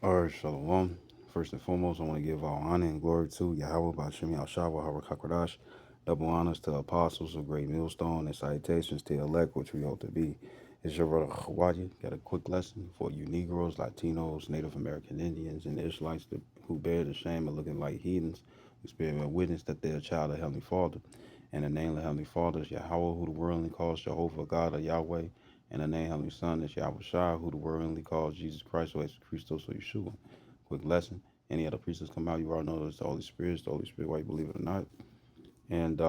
All right, Shalom. First and foremost, I want to give all honor and glory to Yahweh Bashim Yahshua Harakakadash. Double honors to apostles of Great Millstone and salutations to elect, which we hope to be. It's your brother Khawaji. Got a quick lesson for you Negroes, Latinos, Native American Indians, and Israelites who bear the shame of looking like heathens. We bear witness that they're a child of Heavenly Father. And the name of Heavenly Father is Yahweh, who the worldly calls Jehovah, God of Yahweh. And the name of Heavenly Son is Yahweh Shai, who the worldly calls Jesus Christ, or Jesus Christos, or Yeshua. Quick lesson. Any other priests come out, you already know it's the Holy Spirit. It's the Holy Spirit, whether you believe it or not. And,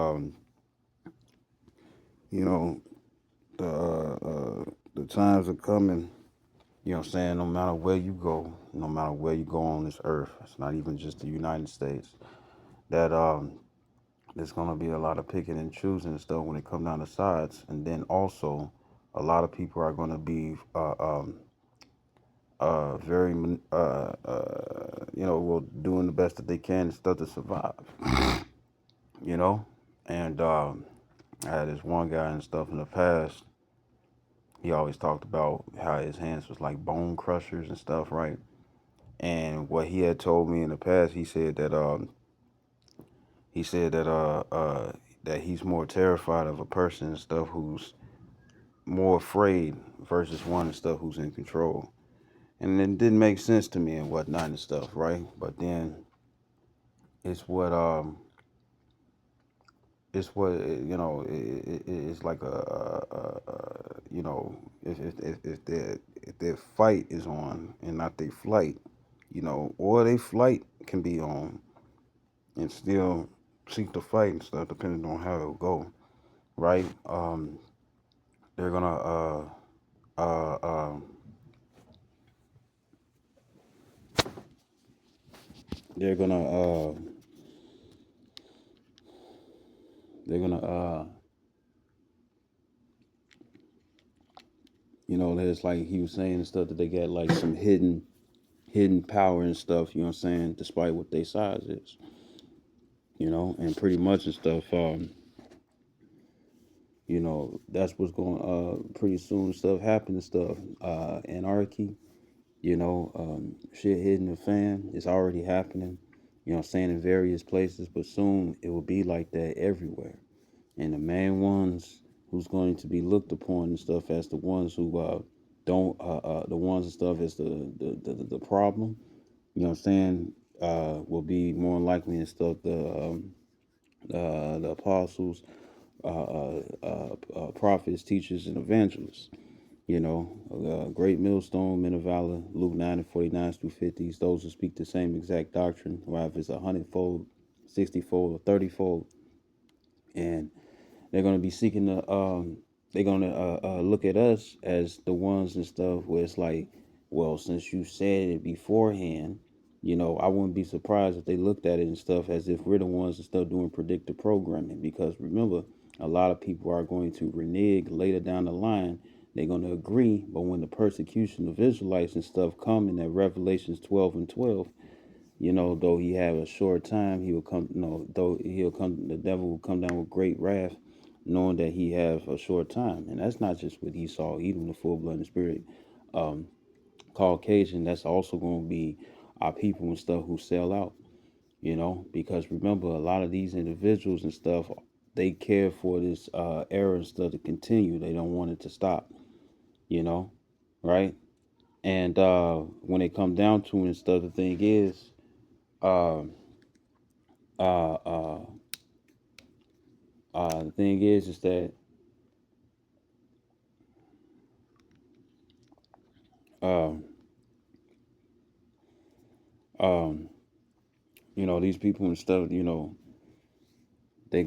you know, the times are coming, you know what I'm saying, no matter where you go, no matter where you go on this earth, it's not even just the United States, that there's going to be a lot of picking and choosing and stuff when it comes down to sides. And then also, a lot of people are going to be very, well, doing the best that they can and stuff to survive, you know? And I had this one guy and stuff in the past. He always talked about how his hands was like bone crushers and stuff, right? And what he had told me in the past, he said that he's more terrified of a person and stuff who's more afraid versus one and stuff who's in control. And it didn't make sense to me and whatnot and stuff, right? But then it's what it's like if their fight is on and not their flight, or their flight can be on and still seek to fight and stuff depending on how it'll go, right? They're gonna uh um they're gonna they're gonna there's like he was saying and stuff that they got like some hidden power and stuff, you know what I'm saying, despite what their size is, and pretty much and stuff, that's what's going pretty soon stuff happen and stuff. Anarchy, shit hitting the fan. It's already happening, I'm saying, in various places, but soon it will be like that everywhere. And the main ones who's going to be looked upon and stuff as the ones who don't the ones and stuff as the problem, what I'm saying, will be more likely and stuff the apostles, prophets, teachers, and evangelists. Great millstone, men of valor, Luke 9 and 49 through 50s. Those who speak the same exact doctrine, whether it's 100-fold, 60-fold, or 30-fold, and they're going to be seeking to. They're going to look at us as the ones and stuff where it's like, well, since you said it beforehand, I wouldn't be surprised if they looked at it and stuff as if we're the ones that stuff doing predictive programming. Because remember, a lot of people are going to renege later down the line. They're going to agree, but when the persecution of Israelites and stuff come in that Revelations 12 and 12, though he have a short time, he will come. Though he'll come, the devil will come down with great wrath, knowing that he have a short time. And that's not just what Esau, even the full-blooded spirit, um, Caucasian. That's also going to be our people and stuff who sell out. Because remember, a lot of these individuals and stuff, they care for this era and stuff to continue. They don't want it to stop. You know, right? And when it come down to it and stuff, the thing is, uh, uh, uh, the thing is that um, um, these people and stuff, they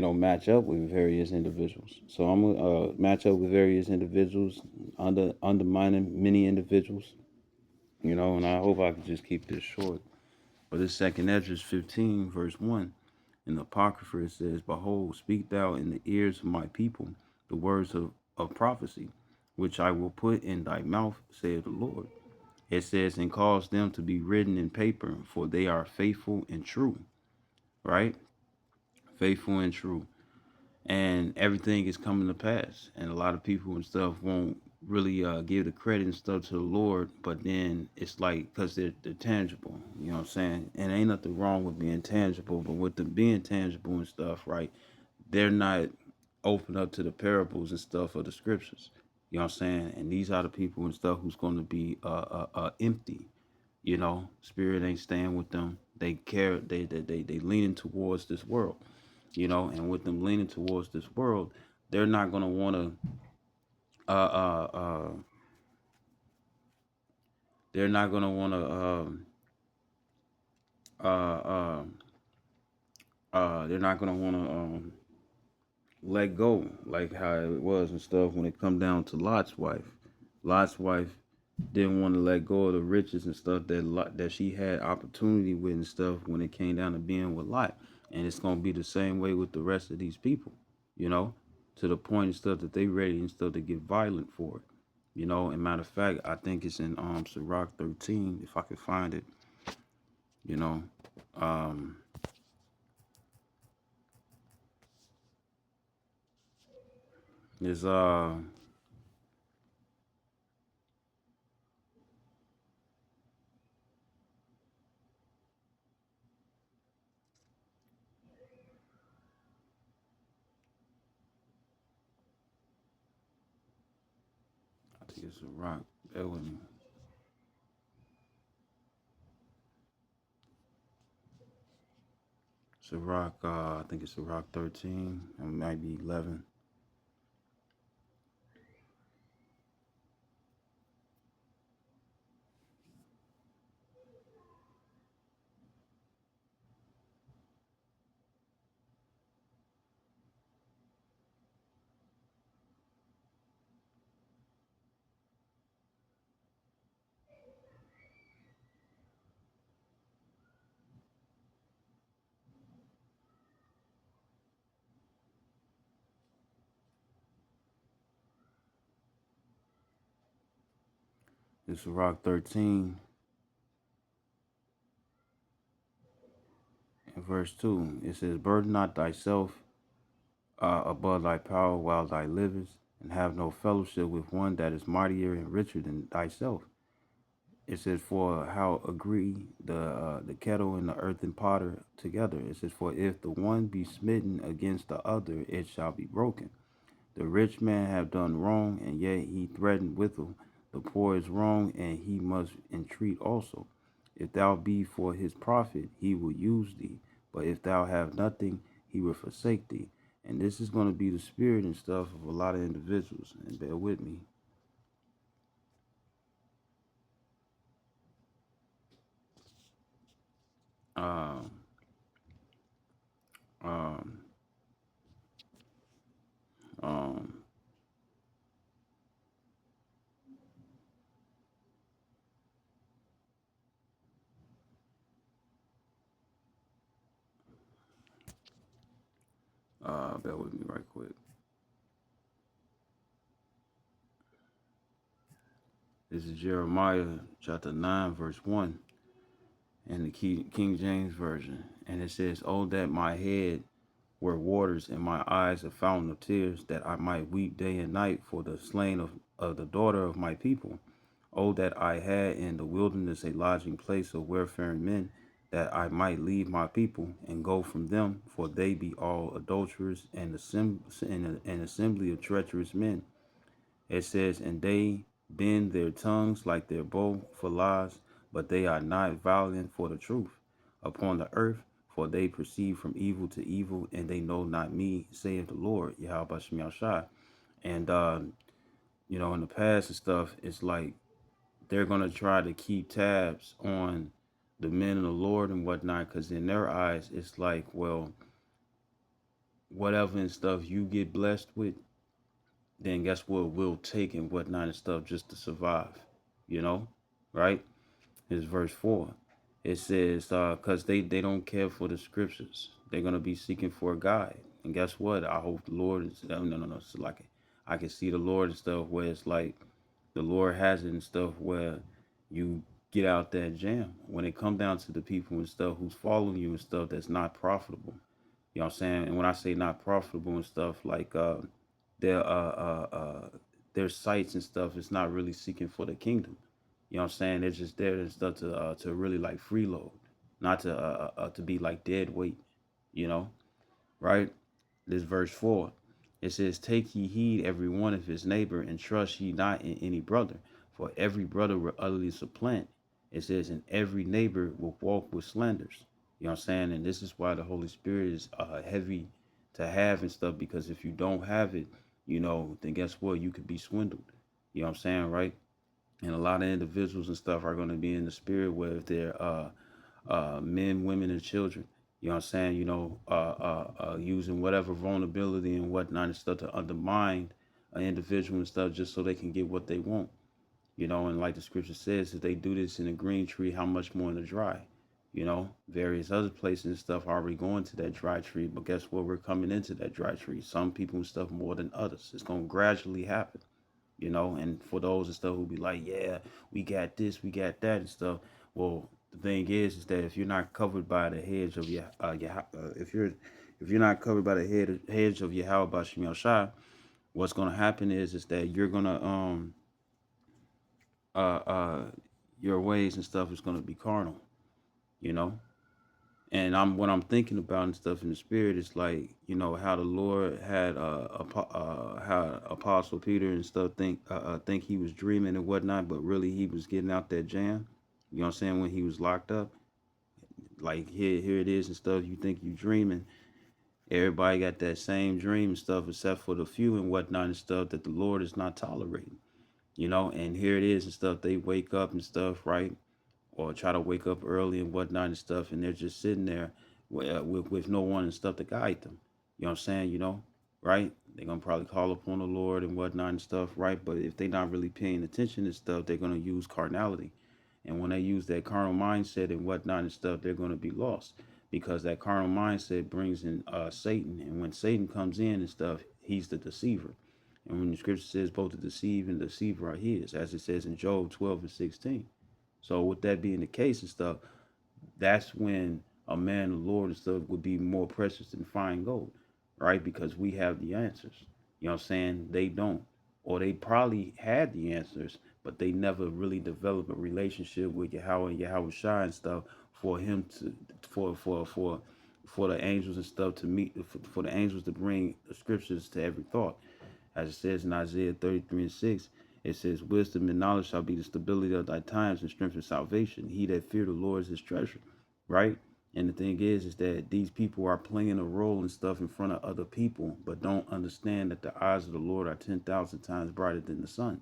gonna match up with various individuals. So I'm gonna match up with various individuals, undermining many individuals, and I hope I can just keep this short. But this second Esdras 15 verse 1 in the Apocrypha it says, "Behold, speak thou in the ears of my people the words of prophecy, which I will put in thy mouth, saith the Lord." It says, "And cause them to be written in paper, for they are faithful and true." Right? Faithful and true. And everything is coming to pass. And a lot of people and stuff won't really give the credit and stuff to the Lord, but then it's like because they're tangible, you know what I'm saying? And ain't nothing wrong with being tangible, but with them being tangible and stuff, right? They're not open up to the parables and stuff of the scriptures, you know what I'm saying? And these are the people and stuff who's going to be empty, you know. Spirit ain't staying with them. They care. They leaning towards this world, you know. And with them leaning towards this world, they're not going to want to uh uh uh they're not gonna want to uh, uh, they're not gonna want to let go like how it was and stuff when it come down to Lot's wife. Lot's wife didn't want to let go of the riches and stuff that she had opportunity with and stuff when it came down to being with Lot. And it's gonna be the same way with the rest of these people, you know, to the point and stuff that they ready and stuff to get violent for it. You know, and matter of fact, I think it's in Sirach 13, if I could find it, you know. Um, is I think it's Sirach. Bear with me. Sirach, I think it's Sirach 13. It might be 11. It's Sirach 13 and verse 2. It says, burden not thyself above thy power while thou livest, and have no fellowship with one that is mightier and richer than thyself. It says, for how agree the kettle and the earthen potter together? It says, for if the one be smitten against the other, it shall be broken. The rich man have done wrong, and yet he threatened withal. The poor is wrong, and he must entreat also. If thou be for his profit, he will use thee. But if thou have nothing, he will forsake thee. And this is going to be the spirit and stuff of a lot of individuals. And bear with me. Um, um, um, bear with me right quick. This is Jeremiah chapter 9, verse 1, in the King James Version. And it says, oh, that my head were waters and my eyes a fountain of tears, that I might weep day and night for the slain of the daughter of my people. Oh, that I had in the wilderness a lodging place of wayfaring men, that I might leave my people and go from them, for they be all adulterers and an assembly of treacherous men. It says, and they bend their tongues like their bow for lies, but they are not valiant for the truth upon the earth, for they proceed from evil to evil, and they know not me, saith the Lord, Yahweh Shem Shai. And you know, in the past and stuff, it's like they're gonna try to keep tabs on the men of the Lord and whatnot, because in their eyes, it's like, well, whatever and stuff you get blessed with, then guess what we'll take and whatnot and stuff just to survive, you know, right? It's verse 4. It says, because they don't care for the scriptures. They're going to be seeking for a guide. And guess what? I hope the Lord is, no. It's like I can see the Lord and stuff where it's like the Lord has it and stuff where you get out that jam. When it come down to the people and stuff who's following you and stuff that's not profitable. You know what I'm saying? And when I say not profitable and stuff, like they're their sights and stuff is not really seeking for the kingdom. You know what I'm saying? They're just there and stuff to really like freeload, not to be like dead weight. You know, right? This verse 4. It says, "Take ye heed every one of his neighbor, and trust ye not in any brother, for every brother will utterly supplant." It says, "And every neighbor will walk with slanders." You know what I'm saying? And this is why the Holy Spirit is heavy to have and stuff, because if you don't have it, then guess what? You could be swindled. You know what I'm saying, right? And a lot of individuals and stuff are going to be in the spirit where if they're men, women, and children. You know what I'm saying? Using whatever vulnerability and whatnot and stuff to undermine an individual and stuff just so they can get what they want. And like the scripture says, if they do this in a green tree, how much more in the dry? Various other places and stuff are already going to that dry tree, but guess what? We're coming into that dry tree. Some people and stuff more than others. It's going to gradually happen. And for those and stuff who be like, yeah, we got this, we got that and stuff. Well, the thing is that if you're not covered by the hedge of if you're not covered by the hedge of Yahweh Bashim Yahshai, what's gonna happen is that you're gonna your ways and stuff is gonna be carnal, you know. And what I'm thinking about and stuff in the spirit is like, how the Lord had how Apostle Peter and stuff think he was dreaming and whatnot, but really he was getting out that jam. You know what I'm saying? When he was locked up, like here it is and stuff. You think you dreaming. Everybody got that same dream and stuff, except for the few and whatnot and stuff that the Lord is not tolerating. And here it is and stuff. They wake up and stuff, right? Or try to wake up early and whatnot and stuff, and they're just sitting there with no one and stuff to guide them. You know what I'm saying? Right? They're gonna probably call upon the Lord and whatnot and stuff, right? But if they're not really paying attention and stuff, they're gonna use carnality. And when they use that carnal mindset and whatnot and stuff, they're gonna be lost because that carnal mindset brings in Satan, and when Satan comes in and stuff, he's the deceiver. And when the scripture says both the deceive and the deceiver are his, as it says in Job 12 and 16. So with that being the case and stuff, that's when a man of the Lord and stuff would be more precious than fine gold, right? Because we have the answers. You know what I'm saying? They don't. Or they probably had the answers, but they never really developed a relationship with Yahweh and Yahweh Shai and stuff for him to for the angels and stuff to meet for the angels to bring the scriptures to every thought. As it says in Isaiah 33 and 6, it says, "Wisdom and knowledge shall be the stability of thy times and strength and salvation. He that fear the Lord is his treasure." Right? And the thing is that these people are playing a role and stuff in front of other people, but don't understand that the eyes of the Lord are 10,000 times brighter than the sun,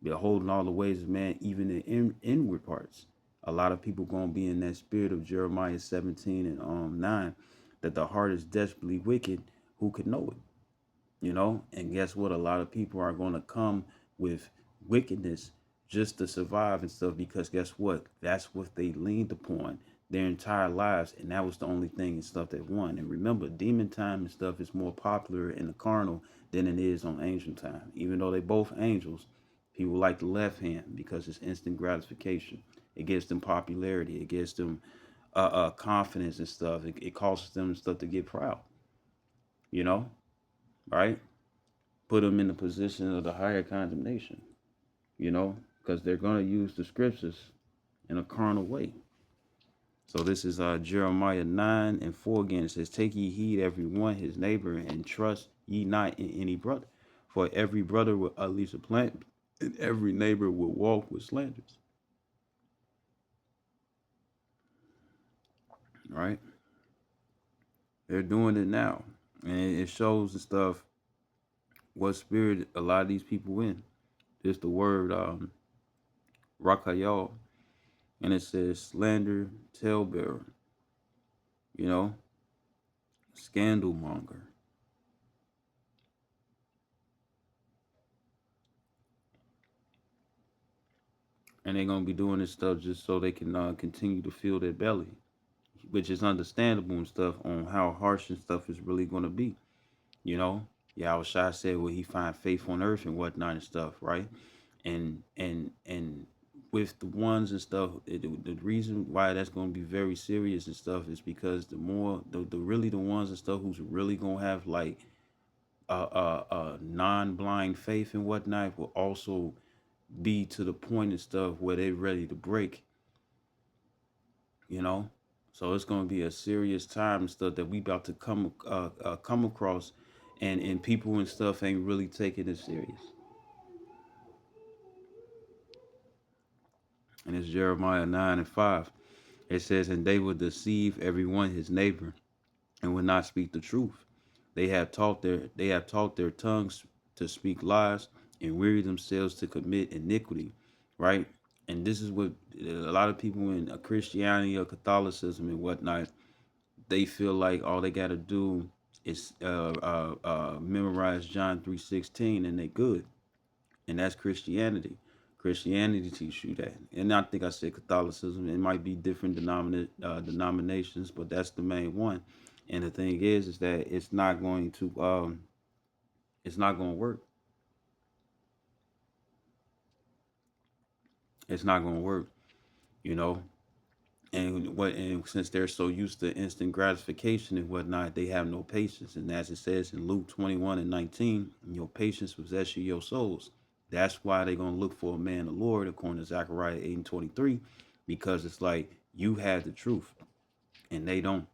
beholding all the ways of man, even in inward parts. A lot of people gonna be in that spirit of Jeremiah 17 and 9, that the heart is desperately wicked. Who could know it? And guess what? A lot of people are going to come with wickedness just to survive and stuff, because guess what? That's what they leaned upon their entire lives, and that was the only thing and stuff that won. And remember, demon time and stuff is more popular in the carnal than it is on angel time. Even though they both angels, people like the left hand because it's instant gratification. It gives them popularity. It gives them confidence and stuff. It causes them stuff to get proud. You know, right? Put them in the position of the higher condemnation, because they're going to use the scriptures in a carnal way. So this is Jeremiah 9 and 4 again. It says, "Take ye heed every one his neighbor, and trust ye not in any brother. For every brother will utterly supplant, and every neighbor will walk with slanders." Right? They're doing it now. And it shows the stuff, what spirit a lot of these people in. It's the word Rakayal, and it says slander, talebearer, you know, scandal monger. And they're gonna be doing this stuff just so they can continue to fill their belly, which is understandable and stuff on how harsh and stuff is really gonna be. Yahweh Shai said, "Will he find faith on earth and whatnot and stuff?" Right? And with the ones and stuff, the reason why that's gonna be very serious and stuff is because the more the really the ones and stuff who's really gonna have like non-blind faith and whatnot will also be to the point and stuff where they're ready to break, you know. So it's gonna be a serious time and stuff that we about to come across, and people and stuff ain't really taking it serious. And it's Jeremiah 9:5. It says, "And they will deceive everyone his neighbor, and will not speak the truth. They have taught their tongues to speak lies, and weary themselves to commit iniquity." Right? And this is what a lot of people in Christianity or Catholicism and whatnot, they feel like all they got to do is memorize John 3:16 and they good. And that's Christianity. Christianity teaches you that. And I think I said Catholicism. It might be different denominations, but that's the main one. And the thing is that it's not going to work. It's not going to work, you know. And since they're so used to instant gratification and whatnot, they have no patience. And as it says in Luke 21:19, your patience possess you your souls. That's why they're gonna look for a man, the Lord, according to Zechariah 8:23, because it's like you have the truth and they don't.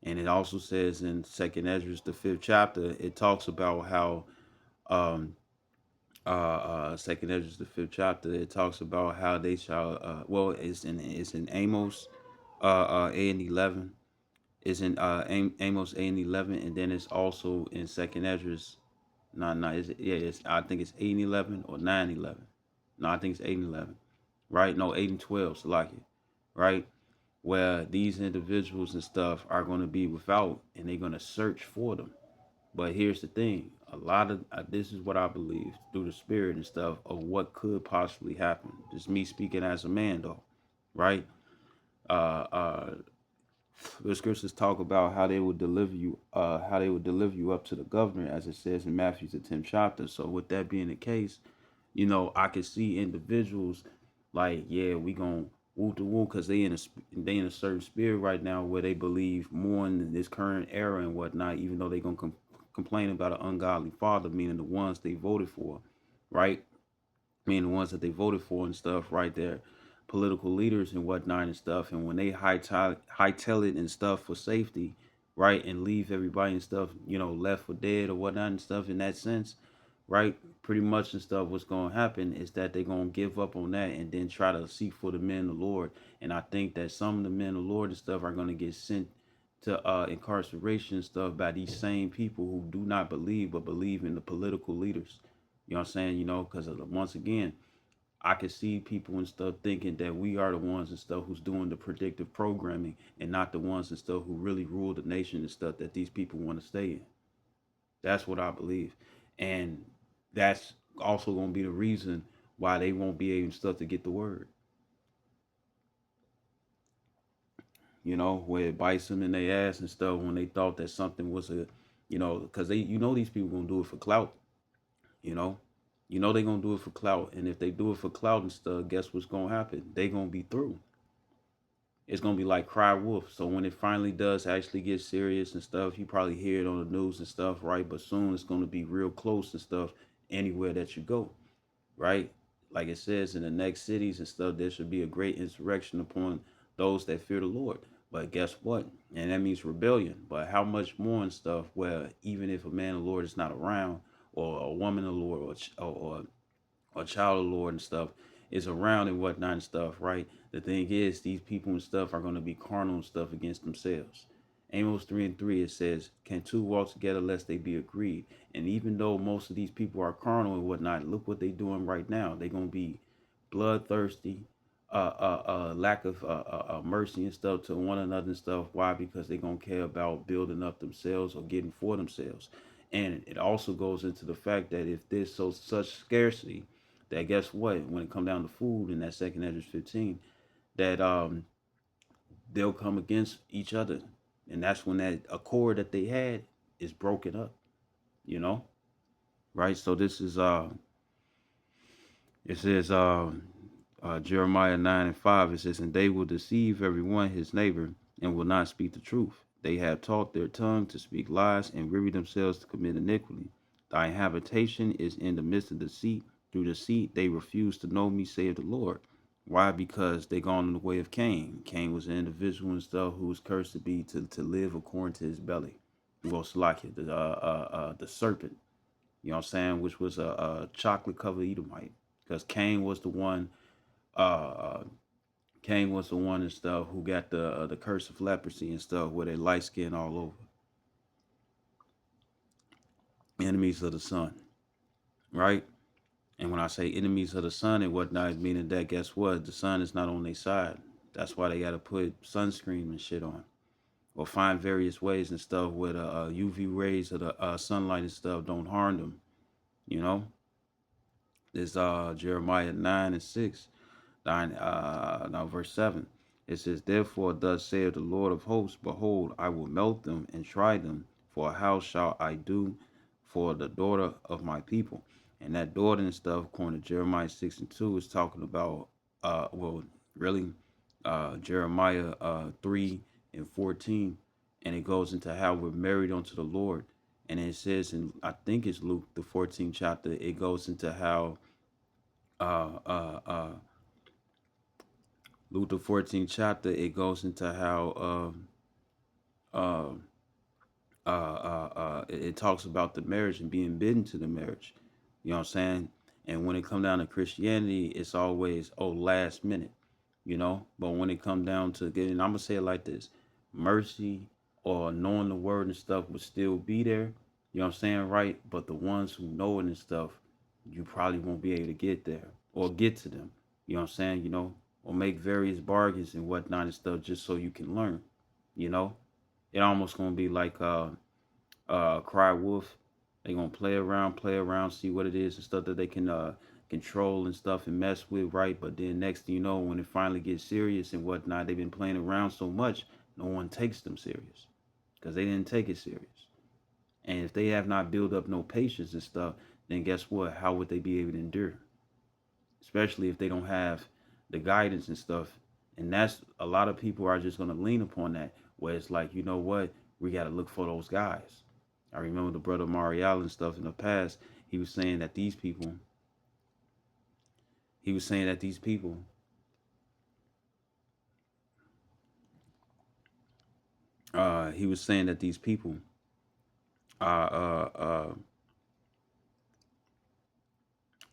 And it also says in Second Ezra, the 5th chapter, it talks about how um Second Ezra, the 5th chapter, it talks about how they shall well, it's in Amos 8:11. It's in Amos 8:11, and then it's also in Second Ezra's. No, no, it's I think it's 8:11 or 9:11. No, I think it's 8:11. Right? No, 8 and 12. So like it, right? Where these individuals and stuff are going to be without, and they're going to search for them. But here's the thing: a lot of this is what I believe through the spirit and stuff of what could possibly happen. Just me speaking as a man, though, right? Uh, uh, the scriptures talk about how they would deliver you up to the governor, as it says in Matthew the 10th chapter. So with that being the case, I can see individuals like, yeah, we gonna woo to woo because they in a certain spirit right now where they believe more in this current era and whatnot, even though they gonna complain about an ungodly father, meaning the ones they voted for, right? Meaning the ones that they voted for and stuff, right there, political leaders and whatnot and stuff. And when they hightail it and stuff for safety, right, and leave everybody and stuff, left for dead or whatnot and stuff in that sense, right? Pretty much and stuff, what's gonna happen is that they're gonna give up on that and then try to seek for the men of the Lord. And I think that some of the men of the Lord and stuff are gonna get sent to incarceration and stuff by these same people who do not believe but believe in the political leaders. You know what I'm saying? Because once again, I can see people and stuff thinking that we are the ones and stuff who's doing the predictive programming and not the ones and stuff who really rule the nation and stuff that these people want to stay in. That's what I believe. And that's also going to be the reason why they won't be able and stuff to get the word. Where it bites them in their ass and stuff when they thought that something was because these people going to do it for clout, you know. They're gonna do it for clout, and if they do it for clout and stuff, guess what's gonna happen? They gonna be through. It's gonna be like cry wolf. So when it finally does actually get serious and stuff, you probably hear it on the news and stuff, right? But soon it's gonna be real close and stuff anywhere that you go, right? Like it says in the next cities and stuff, there should be a great insurrection upon those that fear the Lord. But guess what? And that means rebellion. But how much more and stuff where even if a man of the Lord is not around, or a woman of the Lord, or a child of the Lord and stuff is around and whatnot and stuff, right? The thing is, these people and stuff are going to be carnal and stuff against themselves. Amos 3:3, it says, "Can two walk together lest they be agreed?" And even though most of these people are carnal and whatnot, look what they're doing right now. They're going to be bloodthirsty, lack of mercy and stuff to one another and stuff. Why? Because they're going to care about building up themselves or getting for themselves. And it also goes into the fact that if there's such scarcity, that guess what? When it come down to food in that Second Ezra 15, that they'll come against each other, and that's when that accord that they had is broken up. You know, right? So this is it says Jeremiah 9:5. It says, "And they will deceive every one his neighbor, and will not speak the truth. They have taught their tongue to speak lies and weary themselves to commit iniquity. Thy habitation is in the midst of deceit. Through deceit they refuse to know me, saith the Lord. Why? Because they gone in the way of Cain. Cain was an individual and stuff who was cursed to be to live according to his belly. Well, Salakia, the serpent, you know what I'm saying, which was a chocolate covered Edomite. Because uh, uh, Cain was the one and stuff who got the curse of leprosy and stuff, where they light skin all over. Enemies of the sun, right? And when I say enemies of the sun and whatnot, meaning that guess what? The sun is not on their side. That's why they got to put sunscreen and shit on, or find various ways and stuff where the UV rays of the sunlight and stuff don't harm them. You know, this Jeremiah 9:6. Now verse 7. It says, therefore, thus saith the Lord of hosts, behold, I will melt them and try them, for how shall I do for the daughter of my people? And that daughter and stuff, according to Jeremiah 6:2, is talking about, well, really, Jeremiah 3:14, and it goes into how we're married unto the Lord. And it says, in I think it's Luke, the 14th chapter, it goes into how uh, uh, uh, Luke the 14th chapter, it goes into how uh, it talks about the marriage and being bidden to the marriage. You know what I'm saying? And when it come down to Christianity, it's always, oh, last minute, you know? But when it come down to getting, I'm gonna say it like this, mercy or knowing the word and stuff would still be there. You know what I'm saying? Right? But the ones who know it and stuff, you probably won't be able to get there or get to them. You know what I'm saying? You know, or make various bargains and whatnot and stuff just so you can learn. You know, it almost gonna be like Cry Wolf. They gonna play around, see what it is and stuff that they can control and stuff and mess with, right? But then next thing you know, when it finally gets serious and whatnot, they've been playing around so much, no one takes them serious because they didn't take it serious. And if they have not built up no patience and stuff, then guess what? How would they be able to endure? Especially if they don't have the guidance and stuff. And that's a lot of people are just gonna lean upon that, where it's like, you know what, we gotta look for those guys. I remember the brother Marial and stuff in the past. He was saying that these people, he was saying that these people, he was saying that these people, uh,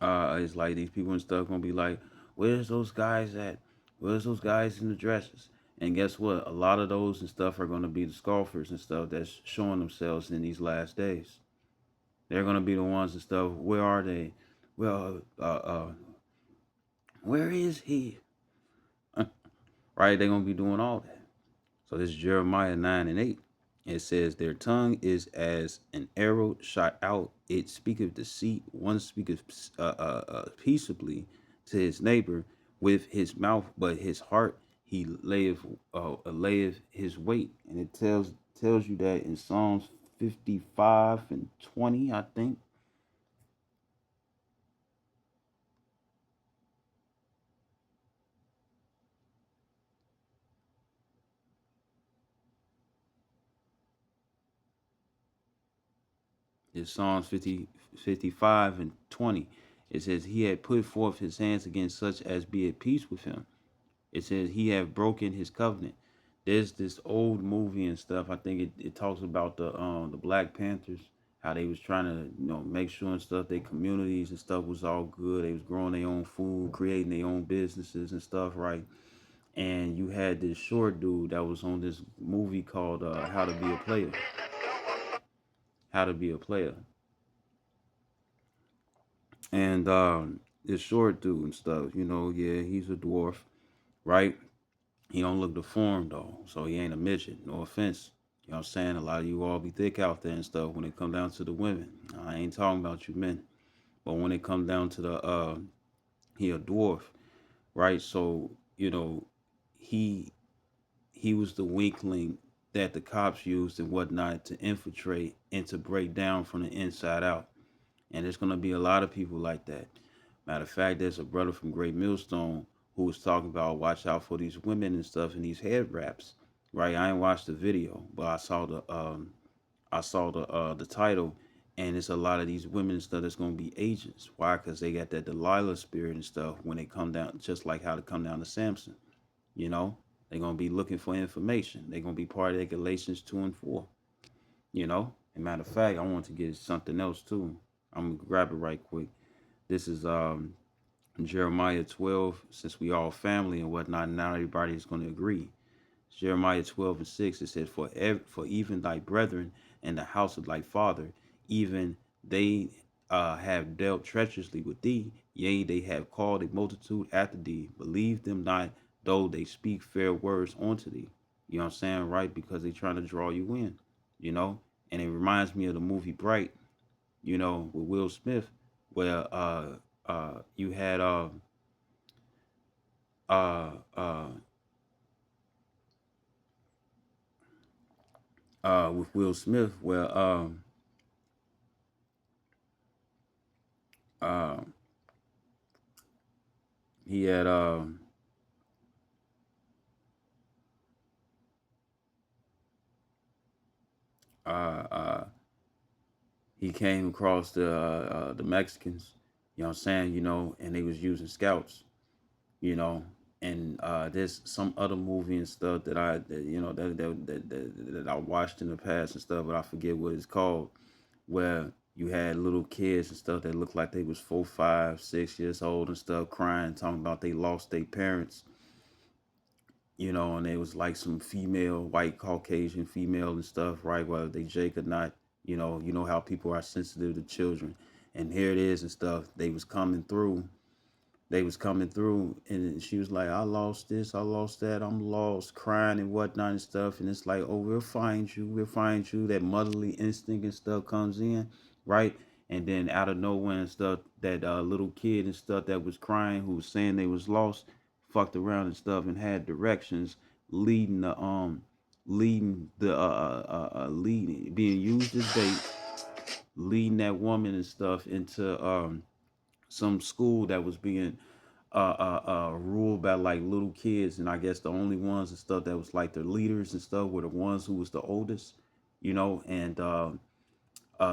uh, it's like these people and stuff gonna be like, where's those guys at? Where's those guys in the dresses? And guess what? A lot of those and stuff are gonna be the scoffers and stuff that's showing themselves in these last days. They're gonna be the ones and stuff. Where are they? Well, where is he? Right? They're gonna be doing all that. So this is Jeremiah 9:8. It says, their tongue is as an arrow shot out. It speaketh deceit. One speaketh peaceably to his neighbor with his mouth, but his heart he layeth his weight. And it tells you that in Psalms 55:20, I think. It's Psalms 55:20. It says, he had put forth his hands against such as be at peace with him. It says he have broken his covenant. There's this old movie and stuff. I think it talks about the Black Panthers, how they was trying to make sure and stuff their communities and stuff was all good. They was growing their own food, creating their own businesses and stuff, right? And you had this short dude that was on this movie called How to Be a Player. How to Be a Player. And this short dude and stuff, yeah, he's a dwarf, right? He don't look deformed though, so he ain't a midget. No offense. You know what I'm saying? A lot of you all be thick out there and stuff when it come down to the women. I ain't talking about you men. But when it come down to the he a dwarf, right? So, he he was the weakling that the cops used and whatnot to infiltrate and to break down from the inside out. And there's gonna be a lot of people like that. Matter of fact, there's a brother from Great Millstone who was talking about watch out for these women and stuff and these head wraps, right? I ain't watched the video, but I saw the title, and it's a lot of these women and stuff that's gonna be agents. Why? Because they got that Delilah spirit and stuff when they come down, just like how to come down to Samson. You know, they're gonna be looking for information. They're gonna be part of the Galatians 2 and 4. You know, and matter of fact, I want to get something else too. I'm gonna grab it right quick. This is Jeremiah 12. Since we all family and whatnot, now everybody is gonna agree. Jeremiah 12:6, it says, for even thy brethren and the house of thy father, even they have dealt treacherously with thee. Yea, they have called a multitude after thee. Believe them not, though they speak fair words unto thee. You know what I'm saying? Right? Because they trying to draw you in, you know? And it reminds me of the movie Bright, you know, with Will Smith, where you had uh, uh, with Will Smith, where uh, he had uh, uh, he came across the Mexicans, you know what I'm saying, you know, and they was using scouts, you know, and there's some other movie and stuff you know that I watched in the past and stuff, but I forget what it's called, where you had little kids and stuff that looked like they was 4, 5, 6 years old and stuff, crying, talking about they lost their parents, you know, and it was like some female, white Caucasian female and stuff, right? Whether they Jake or not, you know how people are sensitive to children. And here it is and stuff. They was coming through, and she was like, I lost this, I lost that, I'm lost, crying and whatnot and stuff. And it's like, oh, we'll find you. That motherly instinct and stuff comes in, right? And then out of nowhere and stuff, that little kid and stuff that was crying, who was saying they was lost, fucked around and stuff, and had directions leading leading, being used as bait, leading that woman and stuff into some school that was being ruled by like little kids, and I guess the only ones and stuff that was like the leaders and stuff were the ones who was the oldest, you know, and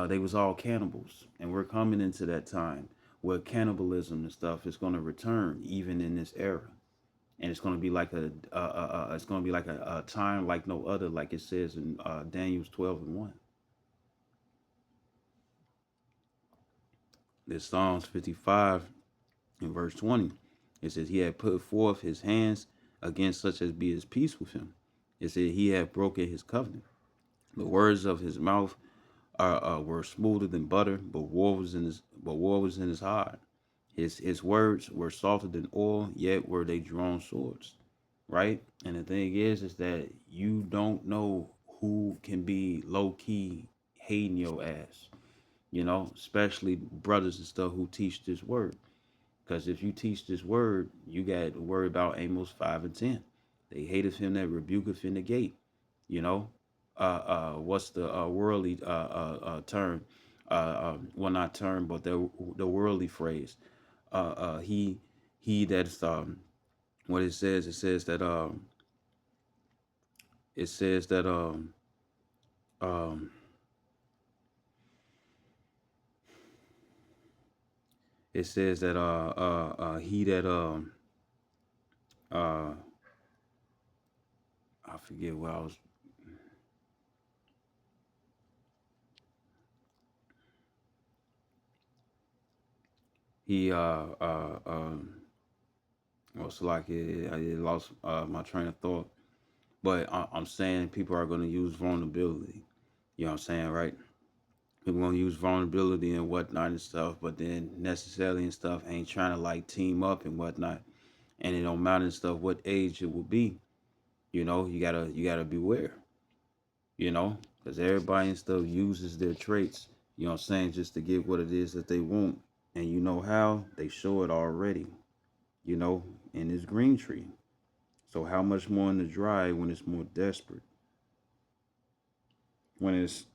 they was all cannibals, and we're coming into that time where cannibalism and stuff is going to return even in this era, and it's going to be like a time like no other, like it says in Daniel's 12:1. This Psalms 55 in verse 20. It says, he had put forth his hands against such as be at peace with him. It said, he had broken his covenant. The words of his mouth were smoother than butter, but war was in his heart. His words were softer than oil, yet were they drawn swords. Right? And the thing is that you don't know who can be low key hating your ass. You know, especially brothers and stuff who teach this word. Because if you teach this word, you got to worry about Amos 5 and 10. They hateth him that rebuketh in the gate. You know, what's the worldly term? Well, not term, but the worldly phrase. He that's what it says. It says that um it says that he that uh I forget what I was. He well, it's like it lost my train of thought. But I'm saying people are going to use vulnerability. You know what I'm saying, right? People going to use vulnerability and whatnot and stuff, but then necessarily and stuff ain't trying to like team up and whatnot. And it don't matter and stuff what age it will be. You know, you gotta beware. You know, because everybody and stuff uses their traits. You know what I'm saying, just to get what it is that they want. And you know how they show it already. You know, in this green tree. So how much more in the dry when it's more desperate? When it's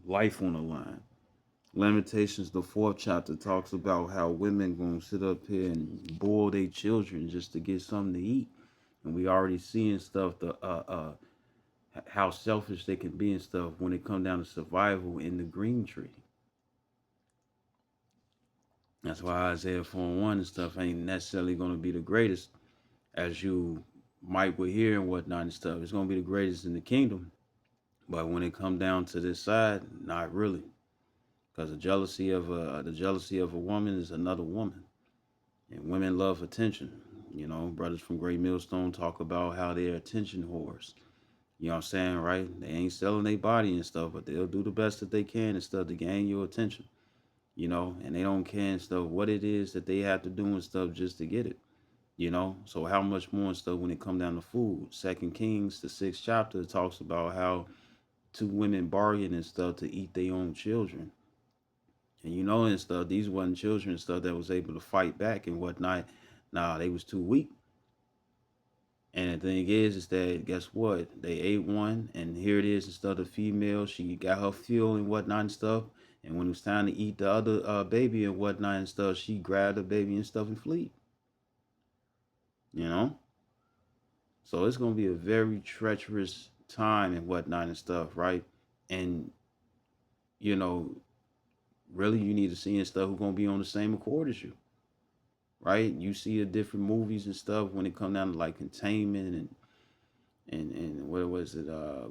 life on the line. Lamentations, the fourth chapter, talks about how women gonna sit up here and boil their children just to get something to eat. And we already seeing stuff, the how selfish they can be and stuff when it come down to survival in the green tree. That's why Isaiah 4:1 and stuff ain't necessarily gonna be the greatest, as you might will hear and whatnot and stuff. It's gonna be the greatest in the kingdom. But when it come down to this side, not really. Because the jealousy of a woman is another woman. And women love attention. You know, brothers from Great Millstone talk about how they're attention whores. You know what I'm saying, right? They ain't selling their body and stuff, but they'll do the best that they can and stuff to gain your attention. You know, and they don't care and stuff what it is that they have to do and stuff just to get it. You know, so how much more and stuff when it come down to food? Second Kings, the 6th chapter, talks about how two women bargain and stuff to eat their own children. And you know and stuff, these wasn't children and stuff that was able to fight back and whatnot. Nah, they was too weak. And the thing is that guess what? They ate one, and here it is and stuff. The female, she got her fuel and whatnot and stuff. And when it was time to eat the other baby and whatnot and stuff, she grabbed the baby and stuff and flee. You know, so it's gonna be a very treacherous time and whatnot and stuff, right? And you know, really, you need to see and stuff who's gonna be on the same accord as you, right? You see the different movies and stuff when it come down to like containment and what was it,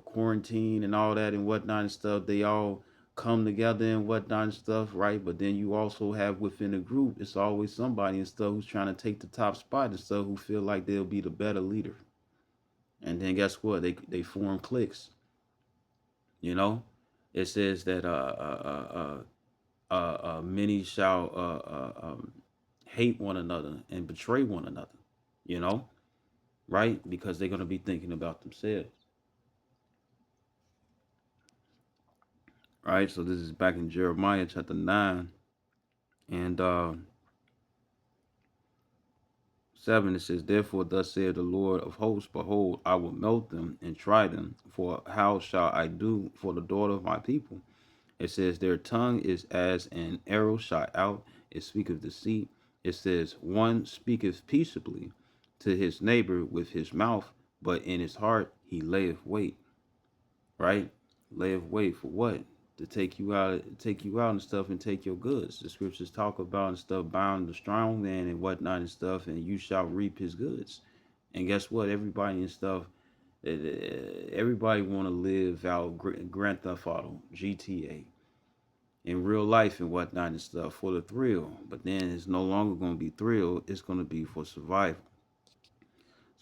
quarantine and all that and whatnot and stuff. They all come together and whatnot and stuff, right? But then you also have within a group, it's always somebody and stuff who's trying to take the top spot and stuff who feel like they'll be the better leader. And then guess what? They form cliques. You know, it says that many shall hate one another and betray one another. You know, right? Because they're gonna be thinking about themselves. Right. So this is back in Jeremiah chapter 9 and 7. It says, "Therefore, thus saith the Lord of hosts, behold, I will melt them and try them. For how shall I do for the daughter of my people?" It says, "Their tongue is as an arrow shot out. It speaketh deceit." It says, "One speaketh peaceably to his neighbor with his mouth, but in his heart he layeth wait." Right? Layeth wait for what? To take you out and stuff and take your goods. The scriptures talk about and stuff, bound the strong man and whatnot and stuff, and you shall reap his goods. And guess what? Everybody and stuff, everybody want to live out Grand Theft Auto, GTA, in real life and whatnot and stuff for the thrill. But then it's no longer going to be thrill. It's going to be for survival.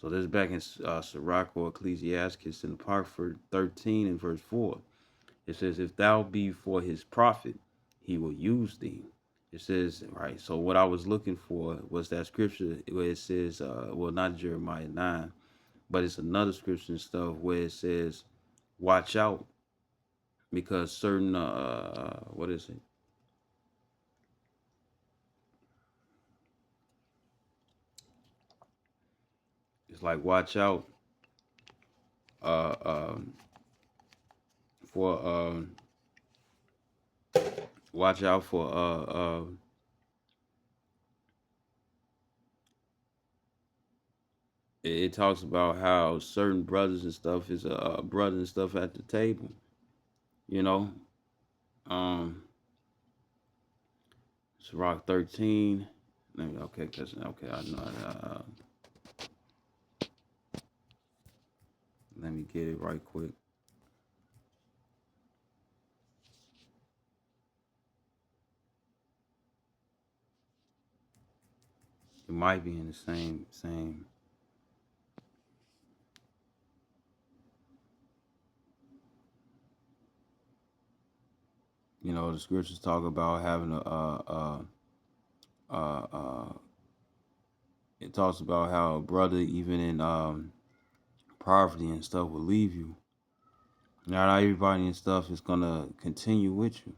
So this is back in Sirach or Ecclesiastes in the Parkford 13 and verse 4. It says, "If thou be for his profit, he will use thee." It says, right. So what I was looking for was that scripture where it says, well, not Jeremiah 9, but it's another scripture and stuff where it says, "Watch out," because certain, what is it? It's like watch out, uh, um, for, watch out for, it talks about how certain brothers and stuff is a brother and stuff at the table, you know. Um, it's Rock 13. Okay, cause okay, I know. Let me get it right quick. It might be in the same. You know, the scriptures talk about having uh, uh, it talks about how a brother, even in poverty and stuff, will leave you. Not everybody and stuff is gonna continue with you,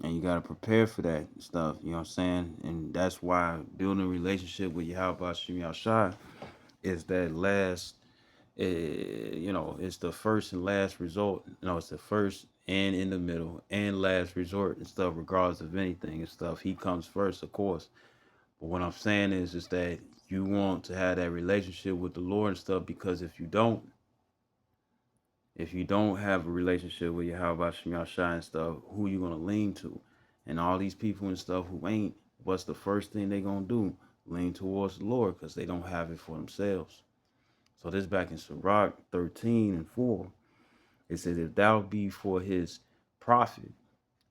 and you gotta prepare for that stuff. You know what I'm saying? And that's why building a relationship with Yahweh Shem Yahshai is that last. You know, it's the first and last resort. You know, it's the first and in the middle and last resort and stuff, regardless of anything and stuff. He comes first, of course. But what I'm saying is that you want to have that relationship with the Lord and stuff, because if you don't have a relationship with Yahweh Shem Yahshai and stuff, who you gonna lean to? And all these people and stuff who ain't, what's the first thing they gonna do? Lean towards the Lord, because they don't have it for themselves. So this back in Sirach 13:4, it says, if thou be for his profit,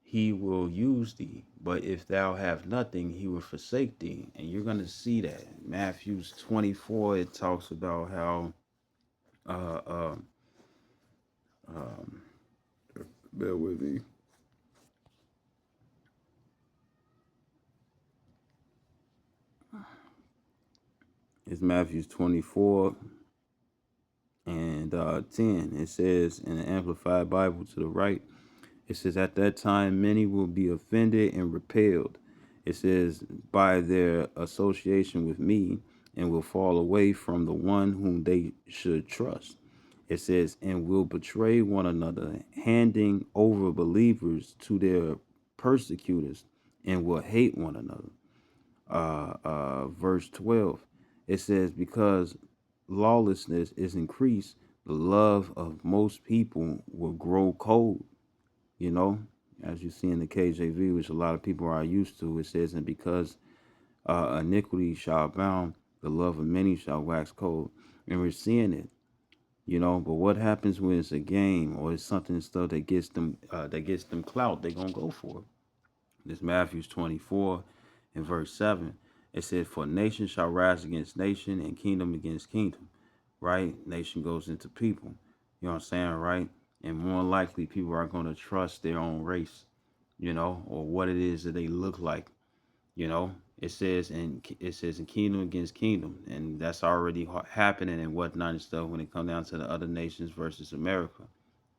he will use thee. But if thou have nothing, he will forsake thee. And you're gonna see that. In Matthew 24, it talks about how uh um um bear with me. It's Matthew 24 and 10. It says in the Amplified Bible to the right, it says, at that time, many will be offended and repelled. It says, by their association with me, and will fall away from the one whom they should trust. It says, and will betray one another, handing over believers to their persecutors, and will hate one another. Verse 12, it says, because lawlessness is increased, the love of most people will grow cold. You know, as you see in the KJV, which a lot of people are used to, it says, and because iniquity shall abound, the love of many shall wax cold. And we're seeing it, but what happens when it's a game or it's something stuff that gets them clout, they're gonna go for it. This Matthew 24 and verse 7. It said, for nation shall rise against nation and kingdom against kingdom. Right? Nation goes into people. You know what I'm saying, right? And more likely people are going to trust their own race, or what it is that they look like. It says in kingdom against kingdom, and that's already happening and whatnot and stuff when it comes down to the other nations versus America.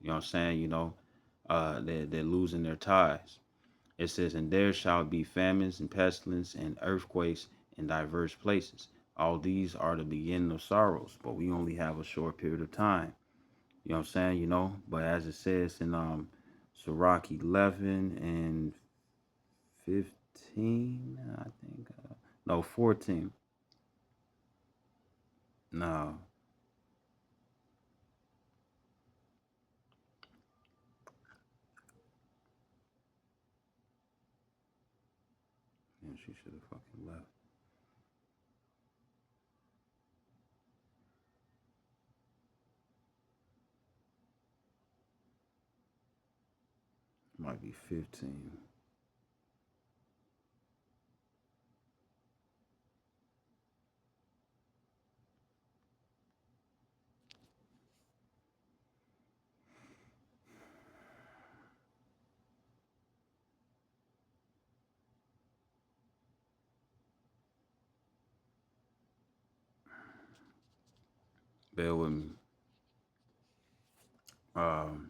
You know what I'm saying? They're losing their ties. It says, and there shall be famines and pestilence and earthquakes in diverse places. All these are the beginning of sorrows, but we only have a short period of time. You know what I'm saying? But as it says in Sirach 11 and 15, I think. No, 14. No. Man, she should have fucking left. Might be 15. Bear with me. Um,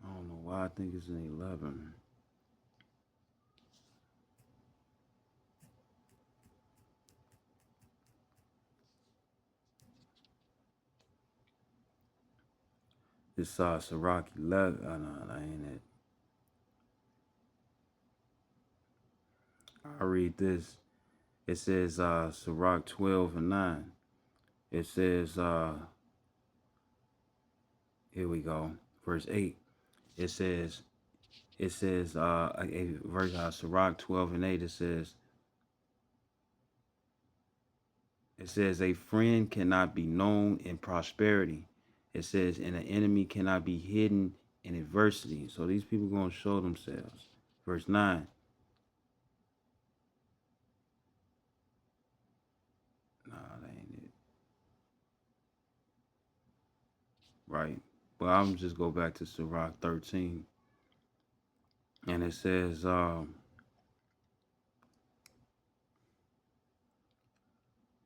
I don't know why I think it's in 11. It's Sirach 11. No, that ain't it. I read this. It says Sirach 12 and 9. It says, here we go, verse 8. It says, verse Sirach 12 and 8, it says, a friend cannot be known in prosperity. It says, and an enemy cannot be hidden in adversity. So these people going to show themselves. Verse 9. Nah, that ain't it. Right. But I'm just go back to Sirach 13. And it says,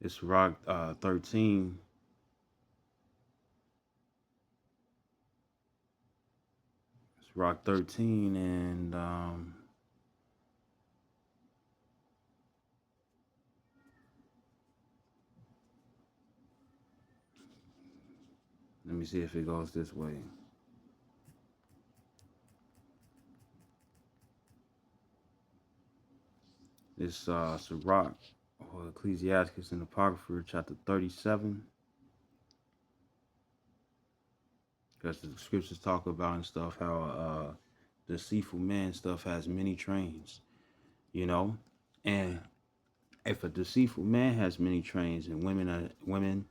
it's Rock 13. It's Rock 13, and let me see if it goes this way. It's Sirach, or Ecclesiasticus and Apocrypha, chapter 37, because the scriptures talk about and stuff how deceitful man stuff has many trains, you know, and if a deceitful man has many trains and women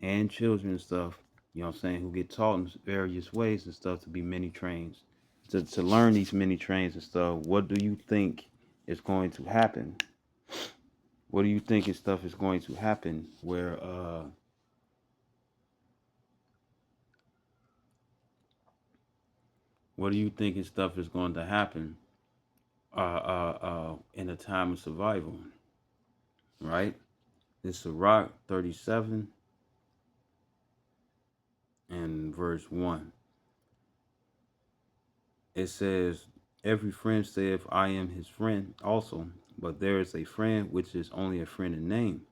and children and stuff, you know what I'm saying, who get taught in various ways and stuff to be many trains, to learn these many trains and stuff, what do you think is going to happen? What do you think is stuff is going to happen where what do you think is stuff is going to happen in a time of survival, right? It's Sirach 37 and verse 1. It says, every friend saith, I am his friend also, but there is a friend which is only a friend in name.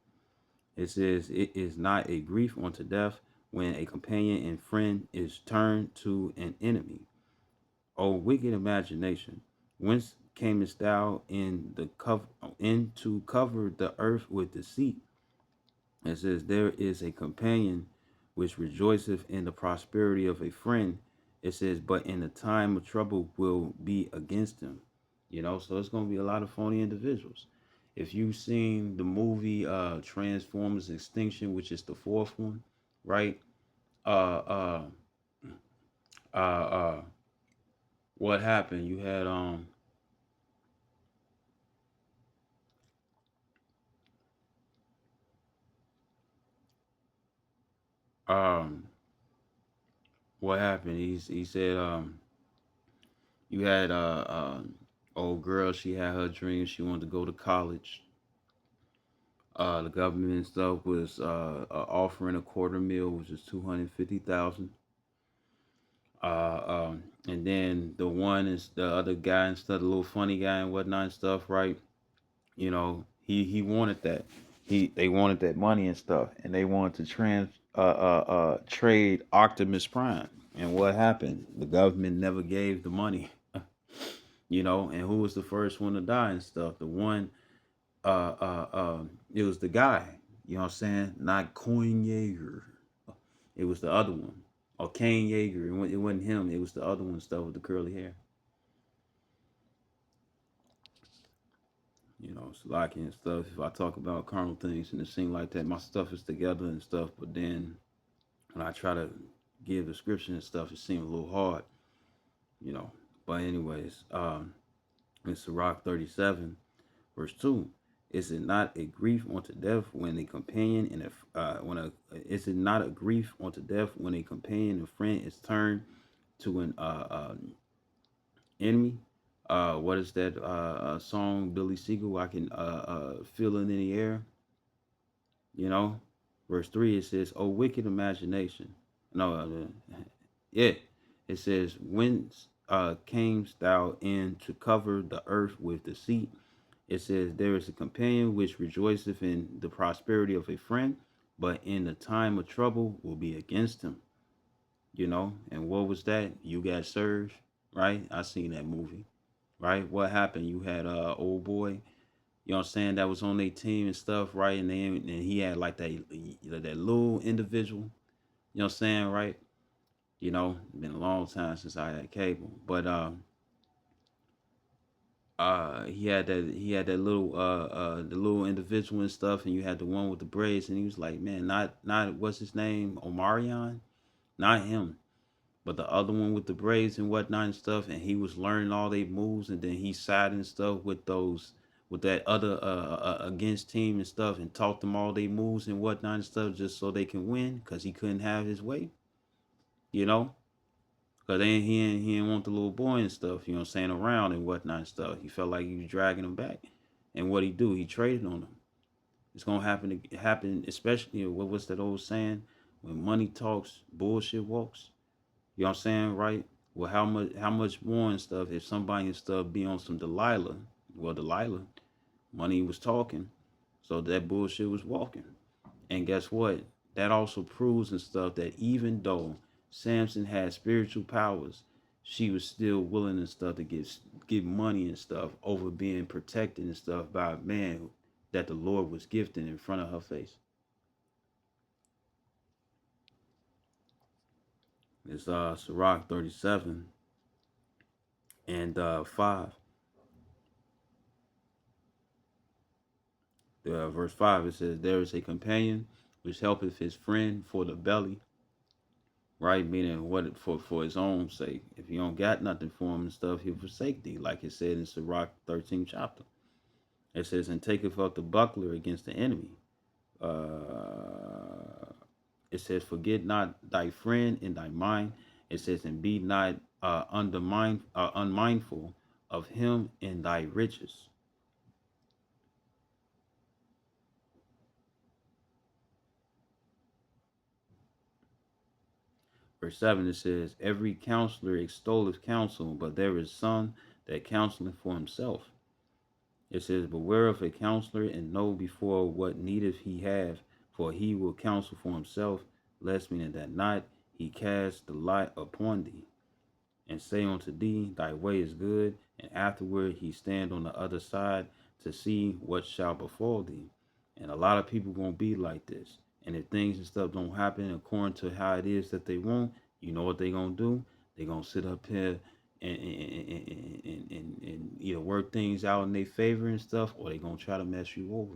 It says, it is not a grief unto death when a companion and friend is turned to an enemy. O wicked imagination, whence camest thou in to cover the earth with deceit? It says, there is a companion which rejoiceth in the prosperity of a friend. It says, but in the time of trouble will be against him. You know, so it's going to be a lot of phony individuals. If you've seen the movie Transformers Extinction, which is the fourth one, right? Uh, uh, uh, what happened? You had um, what happened? He said you had old girl. She had her dream. She wanted to go to college. The government and stuff was offering a quarter mil, which is 250,000. And then the one is the other guy and stuff, the little funny guy and whatnot and stuff, right? You know, he wanted that. They wanted that money and stuff, and they wanted to trade Optimus Prime. And what happened? The government never gave the money. You know, and who was the first one to die and stuff? The one it was the guy, you know what I'm saying? Not Coin Yeager. It was the other one. Or Kane Yeager. It wasn't him. It was the other one stuff with the curly hair. You know, it's locking and stuff. If I talk about carnal things and it seems like that, my stuff is together and stuff. But then when I try to give description and stuff, it seems a little hard, you know. But anyways, in Sirach 37, verse 2, is it not a grief unto death when a companion and when a is it not a grief unto death when a companion and friend is turned to an enemy? What is that song, Billy Siegel? I can feel it in the air. You know, verse 3 it says, "Oh wicked imagination." No, yeah, it says, "Whence camest thou in to cover the earth with deceit?" It says, there is a companion which rejoiceth in the prosperity of a friend, but in the time of trouble will be against him. You know, and what was that? You got served, right? I seen that movie, right? What happened? You had old boy, you know what I'm saying, that was on their team and stuff, right? And he had like that little individual, you know what I'm saying, right? You know, been a long time since I had cable, but he had that little the little individual and stuff, and you had the one with the braids, and he was like, man, not what's his name, Omarion, not him, but the other one with the braids and whatnot and stuff, and he was learning all their moves, and then he sat and stuff with that other against team and stuff, and taught them all their moves and whatnot and stuff, just so they can win, because he couldn't have his way, you know, Cause he ain't want the little boy and stuff, you know what I'm saying, around and whatnot and stuff. He felt like he was dragging him back. And what he do, he traded on him. It's gonna happen, especially, what was that old saying? When money talks, bullshit walks. You know what I'm saying, right? Well, how much more and stuff if somebody and stuff be on some Delilah? Well, Delilah, money was talking, so that bullshit was walking. And guess what? That also proves and stuff that even though Samson had spiritual powers, she was still willing and stuff to give money and stuff over being protected and stuff by a man that the Lord was gifting in front of her face. It's Sirach 37 and 5. Verse 5, it says, there is a companion which helpeth his friend for the belly, right? Meaning what, for his own sake. If you don't got nothing for him and stuff, he'll forsake thee, like it said in Sirach 13th chapter. It says, and taketh up the buckler against the enemy. It says, forget not thy friend in thy mind. It says, and be not unmindful of him in thy riches. Verse 7, it says, every counselor extolleth counsel, but there is some that counseleth for himself. It says, beware of a counselor, and know before what needeth he have, for he will counsel for himself, lest meaning that not he cast the lot upon thee, and say unto thee, thy way is good, and afterward he stand on the other side to see what shall befall thee. And a lot of people gonna be like this. And if things and stuff don't happen according to how it is that they want, you know what they gonna do? They gonna sit up here and either work things out in their favor and stuff, or they gonna try to mess you over.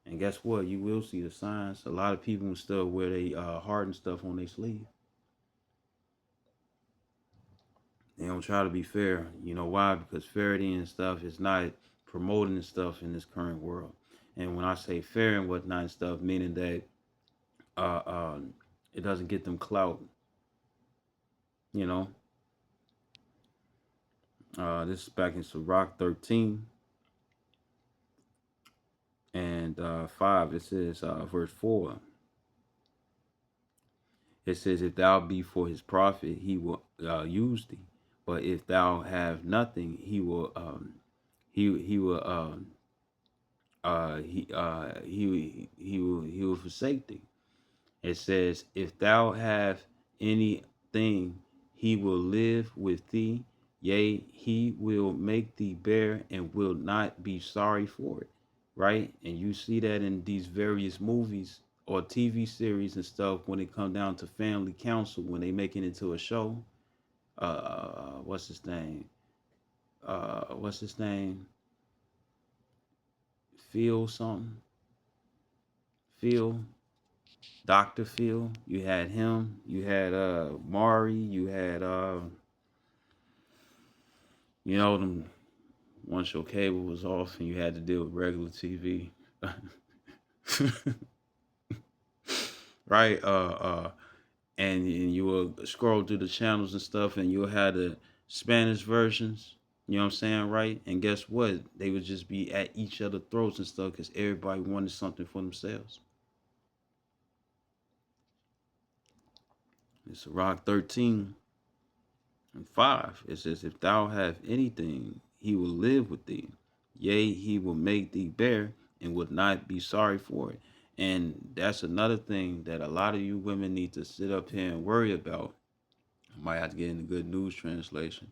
And guess what? You will see the signs. A lot of people and stuff wear they heart and stuff on their sleeve. They don't try to be fair. You know why? Because fairity and stuff is not promoting stuff in this current world. And when I say fair and whatnot and stuff, meaning that uh, uh, it doesn't get them clout. You know, this is back in Sirach 13 and 5. It says, verse 4. It says, if thou be for his profit, he will use thee. But if thou have nothing, he will he will forsake thee. It says, if thou have anything, he will live with thee. Yea, he will make thee bear and will not be sorry for it. Right? And you see that in these various movies or TV series and stuff when it come down to family council, when they make it into a show. What's his name? What's his name? Phil something. Phil. Dr. Phil. You had him. You had Mari. You had them once your cable was off and you had to deal with regular TV. Right? And you will scroll through the channels and stuff and you'll have the Spanish versions. You know what I'm saying, right? And guess what? They would just be at each other's throats and stuff because everybody wanted something for themselves. It's Rock 13 and 5. It says, if thou have anything, he will live with thee. Yea, he will make thee bear and would not be sorry for it. And that's another thing that a lot of you women need to sit up here and worry about. I might have to get in the Good News translation.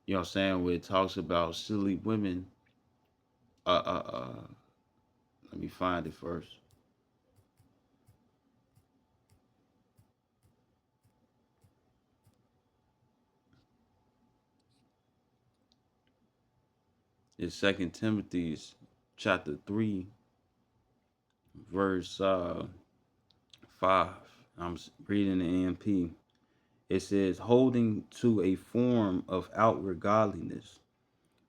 You know what I'm saying? Where it talks about silly women. Let me find it first. It's 2 Timothy's chapter 3, verse 5. I'm reading the AMP. It says, holding to a form of outward godliness,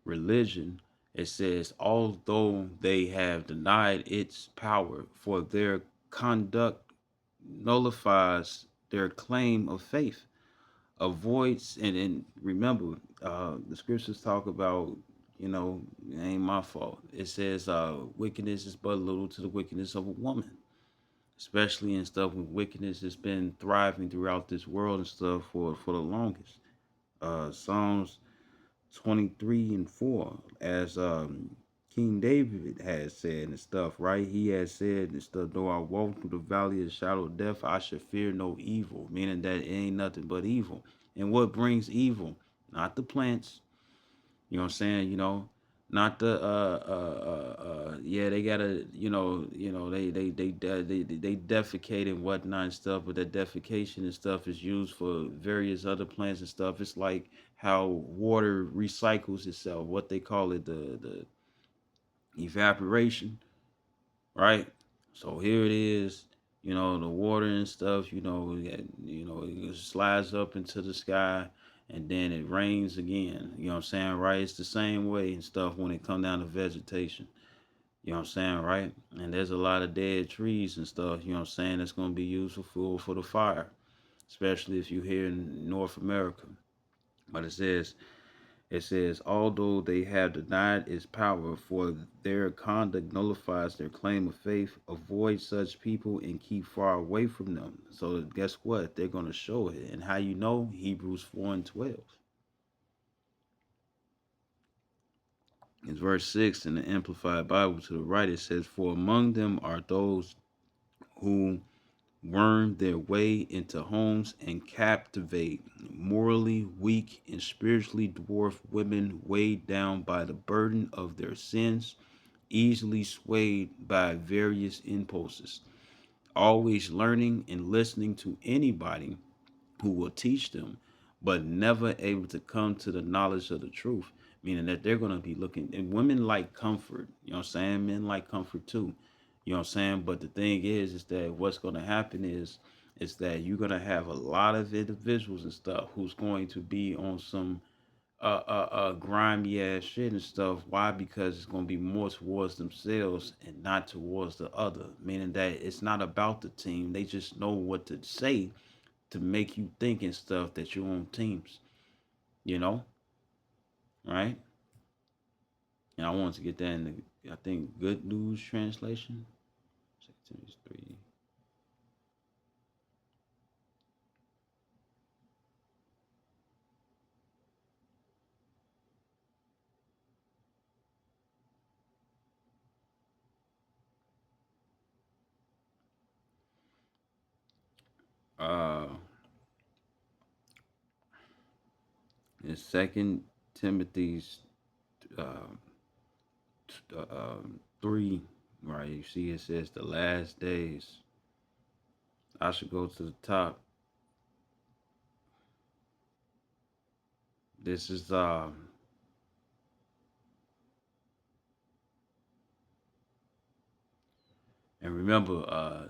religion, it says, although they have denied its power, for their conduct nullifies their claim of faith. avoids and remember, the scriptures talk about, it ain't my fault. It says wickedness is but little to the wickedness of a woman, especially in stuff when wickedness has been thriving throughout this world and stuff for the longest. Psalms 23:4, as King David has said and stuff, right? He has said and stuff, though I walk through the valley of the shadow of death, I should fear no evil, meaning that it ain't nothing but evil. And what brings evil? Not the plants, you know what I'm saying? Not the yeah, they gotta, they defecate and whatnot and stuff, but that defecation and stuff is used for various other plants and stuff. It's like how water recycles itself, what they call it, the evaporation, right? So here it is, the water and stuff, it slides up into the sky and then it rains again. You know what I'm saying, right? It's the same way and stuff when it come down to vegetation. You know what I'm saying, right? And there's a lot of dead trees and stuff, you know what I'm saying, that's gonna be used for fuel for the fire, especially if you're here in North America. But it says, although they have denied its power, for their conduct nullifies their claim of faith, avoid such people and keep far away from them. So guess what? They're going to show it. And how you know? Hebrews 4:12. It's verse 6 in the Amplified Bible to the right. It says, for among them are those who worm their way into homes and captivate morally weak and spiritually dwarfed women weighed down by the burden of their sins, easily swayed by various impulses, always learning and listening to anybody who will teach them, but never able to come to the knowledge of the truth. Meaning that they're going to be looking, and women like comfort, you know what I'm saying? Men like comfort too, you know what I'm saying? But the thing is that what's going to happen is that you're going to have a lot of individuals and stuff who's going to be on some grimy ass shit and stuff. Why? Because it's gonna be more towards themselves and not towards the other. Meaning that it's not about the team. They just know what to say to make you think and stuff that you're on teams. You know, right? And I wanted to get that in the, I think, Good News translation. 3. Uh, in Second Timothy's uh, 3, right? You see, it says the last days. I should go to the top. This is and remember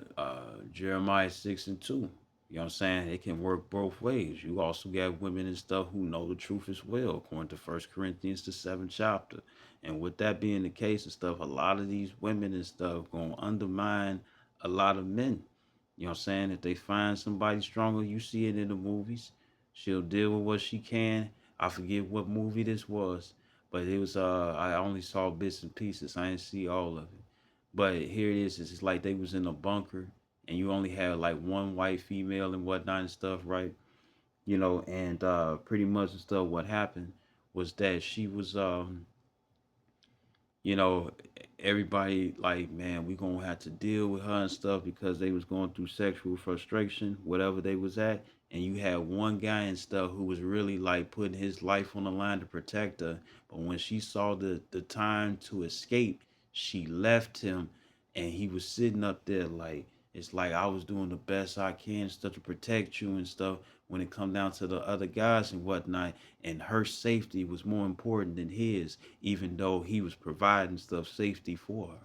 Jeremiah 6:2. You know what I'm saying? It can work both ways. You also got women and stuff who know the truth as well, according to First Corinthians the 7th chapter. And with that being the case and stuff, a lot of these women and stuff gonna undermine a lot of men. You know what I'm saying? If they find somebody stronger, you see it in the movies. She'll deal with what she can. I forget what movie this was, but it was I only saw bits and pieces. I didn't see all of it. But here it is. It's like they was in a bunker, and you only had like one white female and whatnot and stuff, right? And pretty much and stuff. What happened was that she was you know, everybody like, man, we gonna have to deal with her and stuff because they was going through sexual frustration, whatever they was at. And you had one guy and stuff who was really like putting his life on the line to protect her. But when she saw the time to escape, she left him, and he was sitting up there like, it's like I was doing the best I can and stuff to protect you and stuff when it come down to the other guys and whatnot, and her safety was more important than his, even though he was providing stuff safety for her.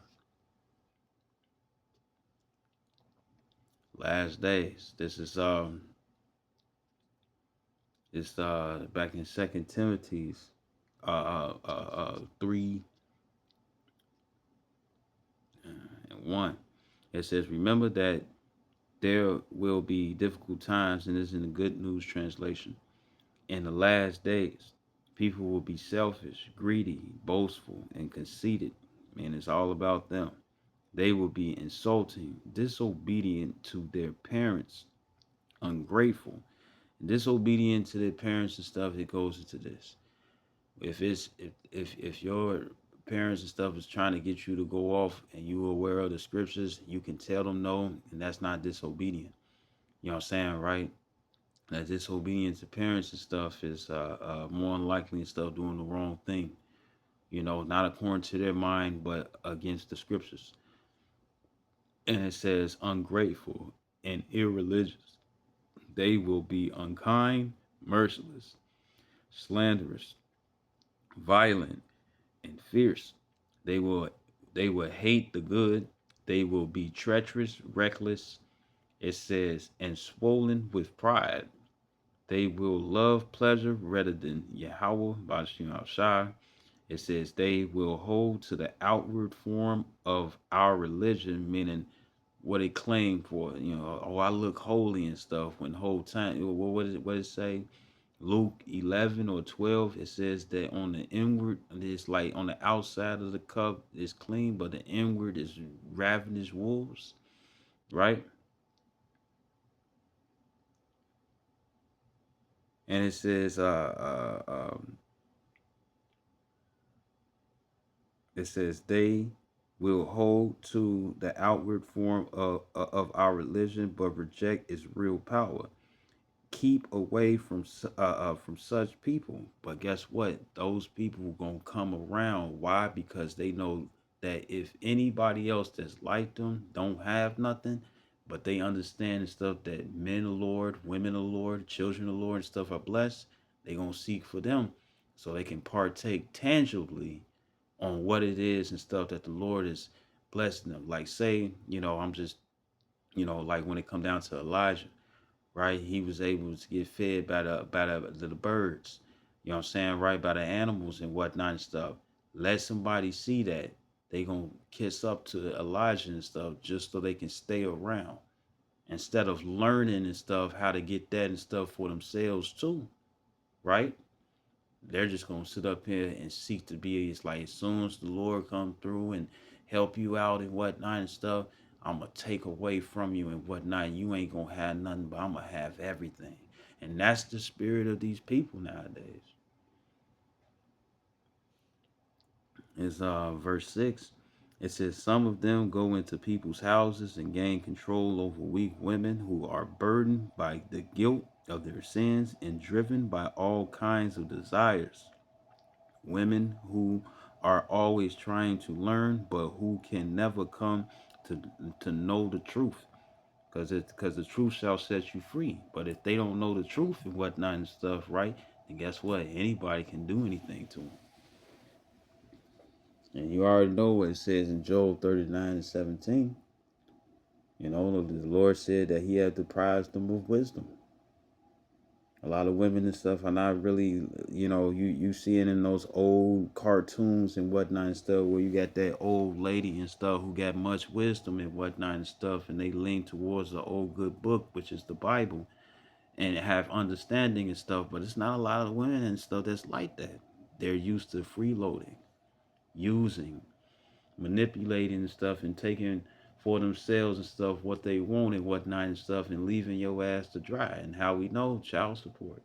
Last days. This is it's back in Second Timothy's 3:1. It says, remember that there will be difficult times, and this is in the Good News translation. In the last days, people will be selfish, greedy, boastful, and conceited. Man, it's all about them. They will be insulting, disobedient to their parents, ungrateful, disobedient to their parents and stuff. It goes into this. If your parents and stuff is trying to get you to go off and you are aware of the scriptures, you can tell them no, and that's not disobedient. You know what I'm saying, right? That disobedience to parents and stuff is more unlikely and stuff doing the wrong thing. You know, not according to their mind, but against the scriptures. And it says ungrateful and irreligious. They will be unkind, merciless, slanderous, violent, and fierce. They will they will hate the good. They will be treacherous, reckless. It says, and swollen with pride. They will love pleasure rather than Yahweh, Bashim Shai. It says they will hold to the outward form of our religion, meaning what they claim for. You know, oh, I look holy and stuff. When the whole time, what does it say? Luke 11 or 12, it says that on the inward, it's like on the outside of the cup is clean, but the inward is ravenous wolves, right? And it says, they will hold to the outward form of our religion, but reject its real power. Keep away from such people. But guess what? Those people gonna come around. Why? Because they know that if anybody else that's like them don't have nothing, but they understand and stuff that men of the Lord, women of the Lord, children of the Lord and stuff are blessed, they gonna seek for them so they can partake tangibly on what it is and stuff that the Lord is blessing them. Like say, I'm just, like when it come down to Elijah, right? He was able to get fed by the birds, you know what I'm saying, right? By the animals and whatnot and stuff. Let somebody see that. They gonna kiss up to Elijah and stuff just so they can stay around. Instead of learning and stuff how to get that and stuff for themselves too, right? They're just gonna sit up here and seek to be. It's like as soon as the Lord come through and help you out and whatnot and stuff, I'm gonna take away from you and whatnot. You ain't gonna have nothing, but I'm gonna have everything. And that's the spirit of these people nowadays. It's verse 6. It says, some of them go into people's houses and gain control over weak women who are burdened by the guilt of their sins and driven by all kinds of desires. Women who are always trying to learn but who can never come to know the truth, because the truth shall set you free. But if they don't know the truth and whatnot and stuff, right, then guess what, anybody can do anything to them. And you already know what it says in Job 39:17. The Lord said that he had deprived them of wisdom. A lot of women and stuff are not really, you see it in those old cartoons and whatnot and stuff where you got that old lady and stuff who got much wisdom and whatnot and stuff, and they lean towards the old good book, which is the Bible, and have understanding and stuff. But it's not a lot of women and stuff that's like that. They're used to freeloading, using, manipulating and stuff, and taking for themselves and stuff what they want and whatnot and stuff, and leaving your ass to dry. And how we know? Child support.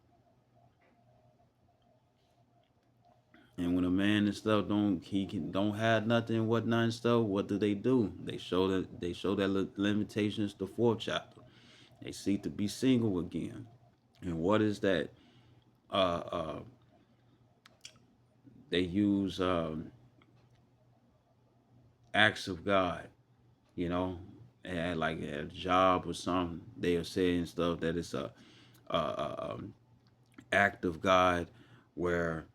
And when a man and stuff don't have nothing and whatnot and stuff, what do? They show that limitations the fourth chapter. They seek to be single again. And what is that? Uh, uh, they use acts of God, you know, and like a job or something. They are saying stuff that it's a act of God, where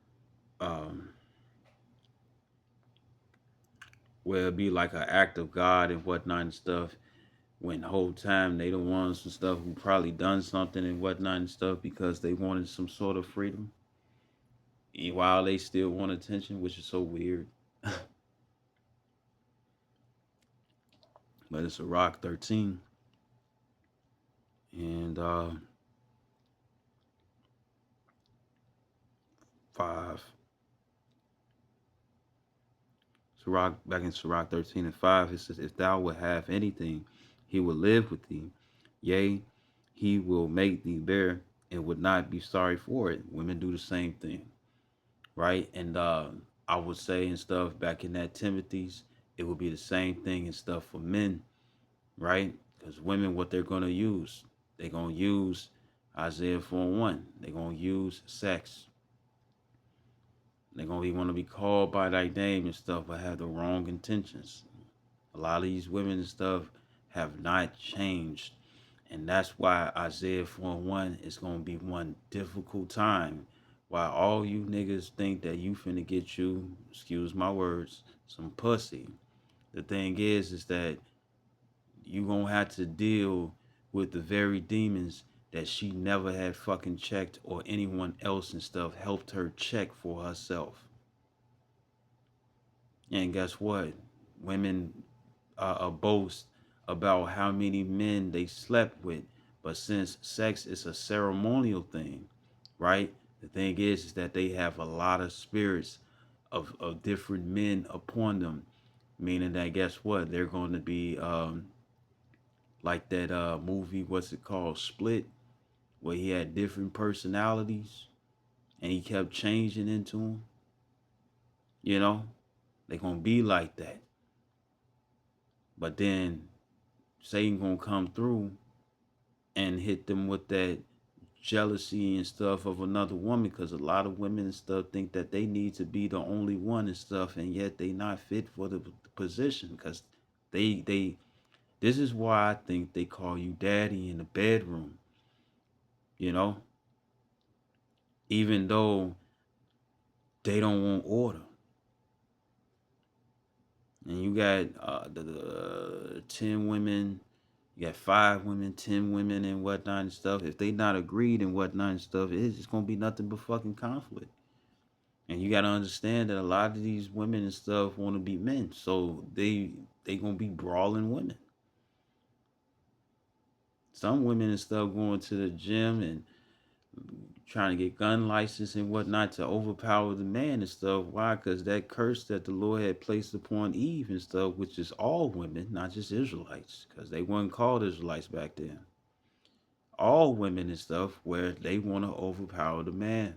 um, where it be like an act of God and whatnot and stuff, when the whole time they the ones and stuff who probably done something and whatnot and stuff because they wanted some sort of freedom, while they still want attention, which is so weird. But it's a Rock 13. And 5. Sirach, back in Sirach 13 and 5, it says, if thou would have anything, he will live with thee. Yea, he will make thee bear and would not be sorry for it. Women do the same thing, right? And I would say and stuff back in that Timothy's, it would be the same thing and stuff for men, right? Because women, what they're going to use, they're going to use Isaiah 4:1. They're going to use sex. They're going to want to be called by thy name and stuff, but have the wrong intentions. A lot of these women and stuff have not changed. And that's why Isaiah 4:1 is going to be one difficult time. Why all you niggas think that you finna get you, excuse my words, some pussy. The thing is that you gonna have to deal with the very demons that she never had fucking checked or anyone else and stuff helped her check for herself. And guess what? Women boast about how many men they slept with, but since sex is a ceremonial thing, right? The thing is that they have a lot of spirits of different men upon them, meaning that guess what? They're going to be like that movie, what's it called, Split, where he had different personalities and he kept changing into them. You know, they're gonna be like that. But then Satan gonna come through and hit them with that jealousy and stuff of another woman, because a lot of women and stuff think that they need to be the only one and stuff, and yet they not fit for the position, because they this is why I think they call you daddy in the bedroom, you know, even though they don't want order. And you got the 10 women, you got 5 women, 10 women, and whatnot and stuff. If they not agreed and whatnot and stuff, it's just gonna be nothing but fucking conflict. And you gotta understand that a lot of these women and stuff want to be men, so they gonna be brawling women. Some women and stuff going to the gym and trying to get gun license and whatnot to overpower the man and stuff. Why? Because that curse that the Lord had placed upon Eve and stuff, which is all women, not just Israelites, because they weren't called Israelites back then. All women and stuff, where they want to overpower the man.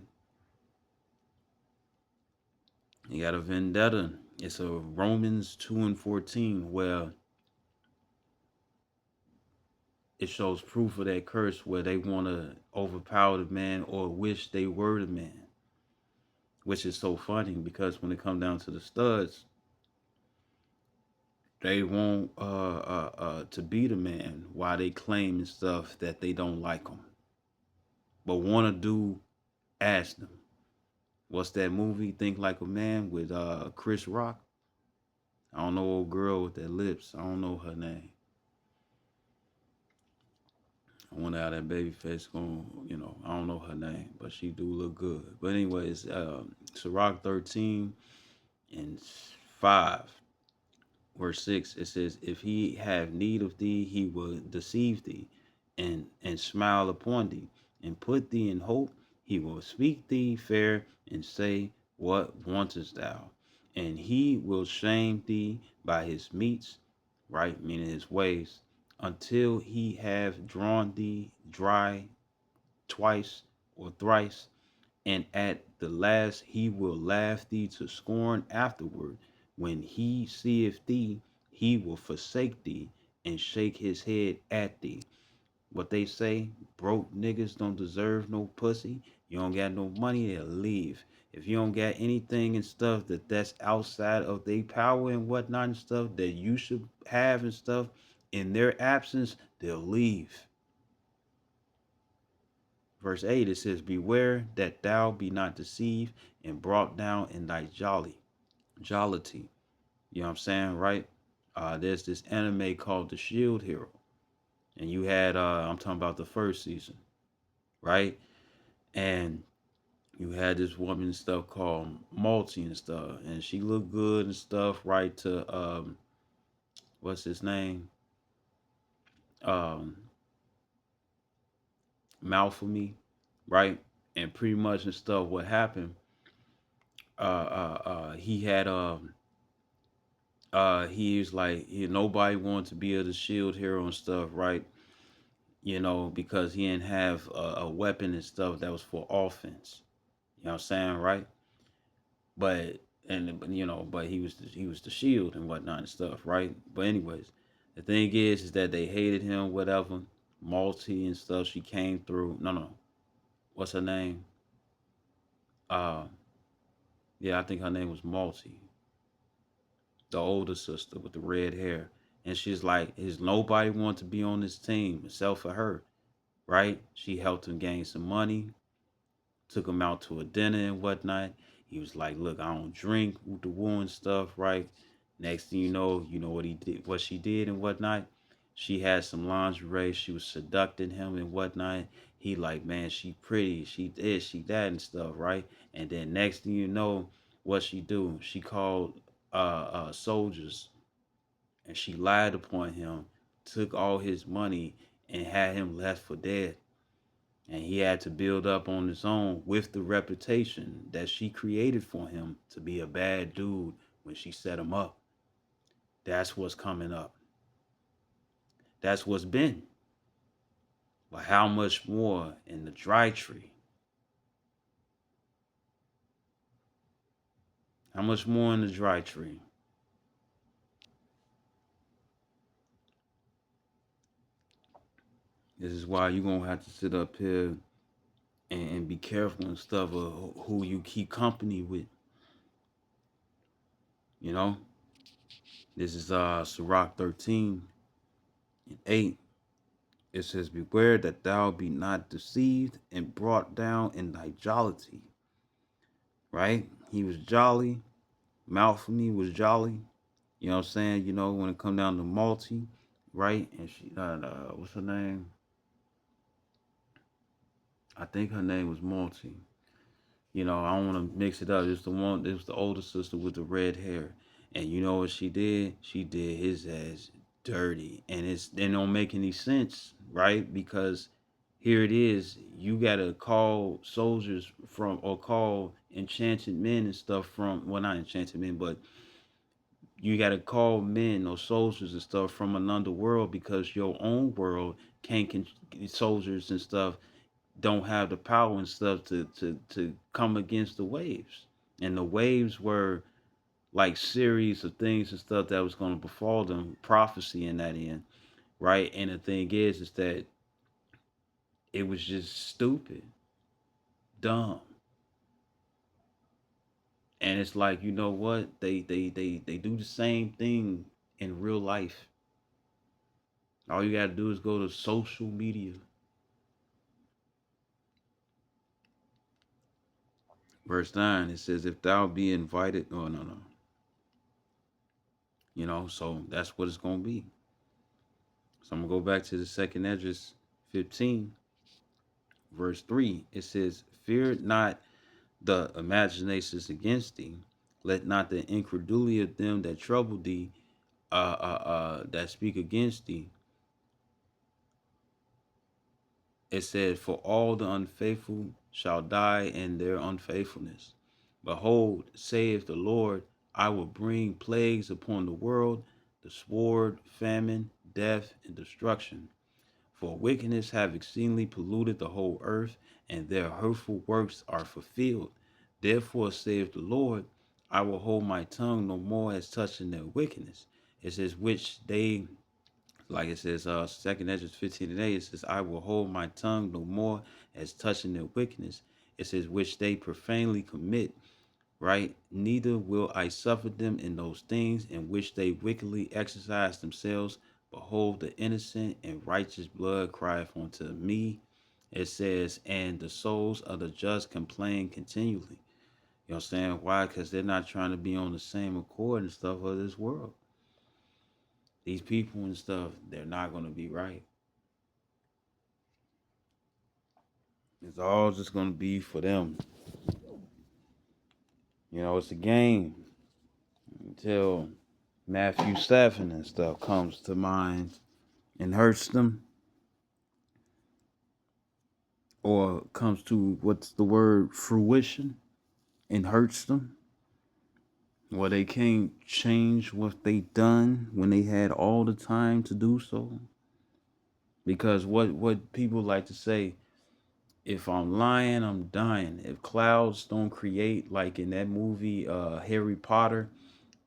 You got a vendetta. It's a Romans 2 and 14, where it shows proof of that curse, where they want to overpower the man or wish they were the man. Which is so funny, because when it comes down to the studs, they want to be the man while they claim and stuff that they don't like them, but want to do as them. What's that movie, Think Like a Man, with Chris Rock? I don't know, old girl with that lips. I don't know her name. I wonder how that baby face going, you know, I don't know her name, but she do look good. But anyways, Sirach 13 and 5, verse 6, it says, if he have need of thee, he will deceive thee and smile upon thee and put thee in hope. He will speak thee fair and say, what wantest thou? And he will shame thee by his meats, right, meaning his ways, until he have drawn thee dry twice or thrice, and at the last he will laugh thee to scorn afterward. When he seeth thee, he will forsake thee and shake his head at thee. What they say, broke niggas don't deserve no pussy. You don't got no money, they'll leave. If you don't got anything and stuff that's outside of their power and whatnot and stuff that you should have and stuff, in their absence, they'll leave. Verse 8, it says, beware that thou be not deceived and brought down in thy jollity. You know what I'm saying, right? There's this anime called The Shield Hero. And you had, I'm talking about the first season, right? And you had this woman and stuff called Malty and stuff. And she looked good and stuff, right, to, what's his name? Um, Malphemy, right? And pretty much and stuff, what happened he had he was like nobody wanted to be the shield hero and stuff, right? Because he didn't have a weapon and stuff that was for offense. You know what I'm saying, right? But but he was the shield and whatnot and stuff, right? But anyways, the thing is that they hated him, whatever. Malty and stuff. She came through. No, what's her name? Uh, yeah, I think her name was Malty, the older sister with the red hair. And she's like, "Is nobody want to be on this team except for her?" Right? She helped him gain some money, took him out to a dinner and whatnot. He was like, "Look, I don't drink with the war and stuff, right?" Next thing you know what he did, what she did and whatnot. She had some lingerie. She was seducting him and whatnot. He like, man, she pretty, she this, she that and stuff, right? And then next thing you know, what she do? She called soldiers and she lied upon him, took all his money and had him left for dead. And he had to build up on his own with the reputation that she created for him to be a bad dude when she set him up. That's what's coming up. That's what's been. But how much more in the dry tree? How much more in the dry tree? This is why you're going to have to sit up here and be careful and stuff of who you keep company with. You know? This is Sirach 13 and 8. It says, "Beware that thou be not deceived and brought down in thy jollity." Right? He was jolly. Malphony was jolly. You know what I'm saying? When it come down to Malty, right? And she, what's her name? I think her name was Malty. I don't want to mix it up. It's the one. It was the older sister with the red hair. And you know what she did? She did his ass dirty, and it don't make any sense, right? Because here it is. You gotta call soldiers from, or call enchanted men and stuff from. Well, not enchanted men, but you gotta call men or soldiers and stuff from another world because your own world can't soldiers and stuff don't have the power and stuff to come against the waves. And the waves were like series of things and stuff that was going to befall them, prophecy in that end, right? And the thing is that it was just stupid, dumb. And it's like, you know what? They do the same thing in real life. All you gotta do is go to social media. Verse 9, it says, "If thou be invited," oh no. So that's what it's gonna be. So I'm gonna go back to the second Esdras 15, verse 3. It says, "Fear not the imaginations against thee. Let not the incredulity of them that trouble thee, that speak against thee." It said, "For all the unfaithful shall die in their unfaithfulness. Behold, saith the Lord, I will bring plagues upon the world, the sword, famine, death, and destruction. For wickedness have exceedingly polluted the whole earth, and their hurtful works are fulfilled. Therefore saith the Lord, I will hold my tongue no more as touching their wickedness." It says, which they, like it says, second Esdras 15 and 8, it says, "I will hold my tongue no more as touching their wickedness." It says, "Which they profanely commit," right? "Neither will I suffer them in those things in which they wickedly exercise themselves. Behold, the innocent and righteous blood crieth unto me." It says, "And the souls of the just complain continually." You know what I'm saying? Why? Because they're not trying to be on the same accord and stuff of this world. These people and stuff, they're not going to be right. It's all just going to be for them. It's a game until Matthew 7 and stuff comes to mind and hurts them, or comes to, what's the word, fruition, and hurts them. Well, they can't change what they done when they had all the time to do so. Because what people like to say, if I'm lying, I'm dying. If clouds don't create, like in that movie, Harry Potter,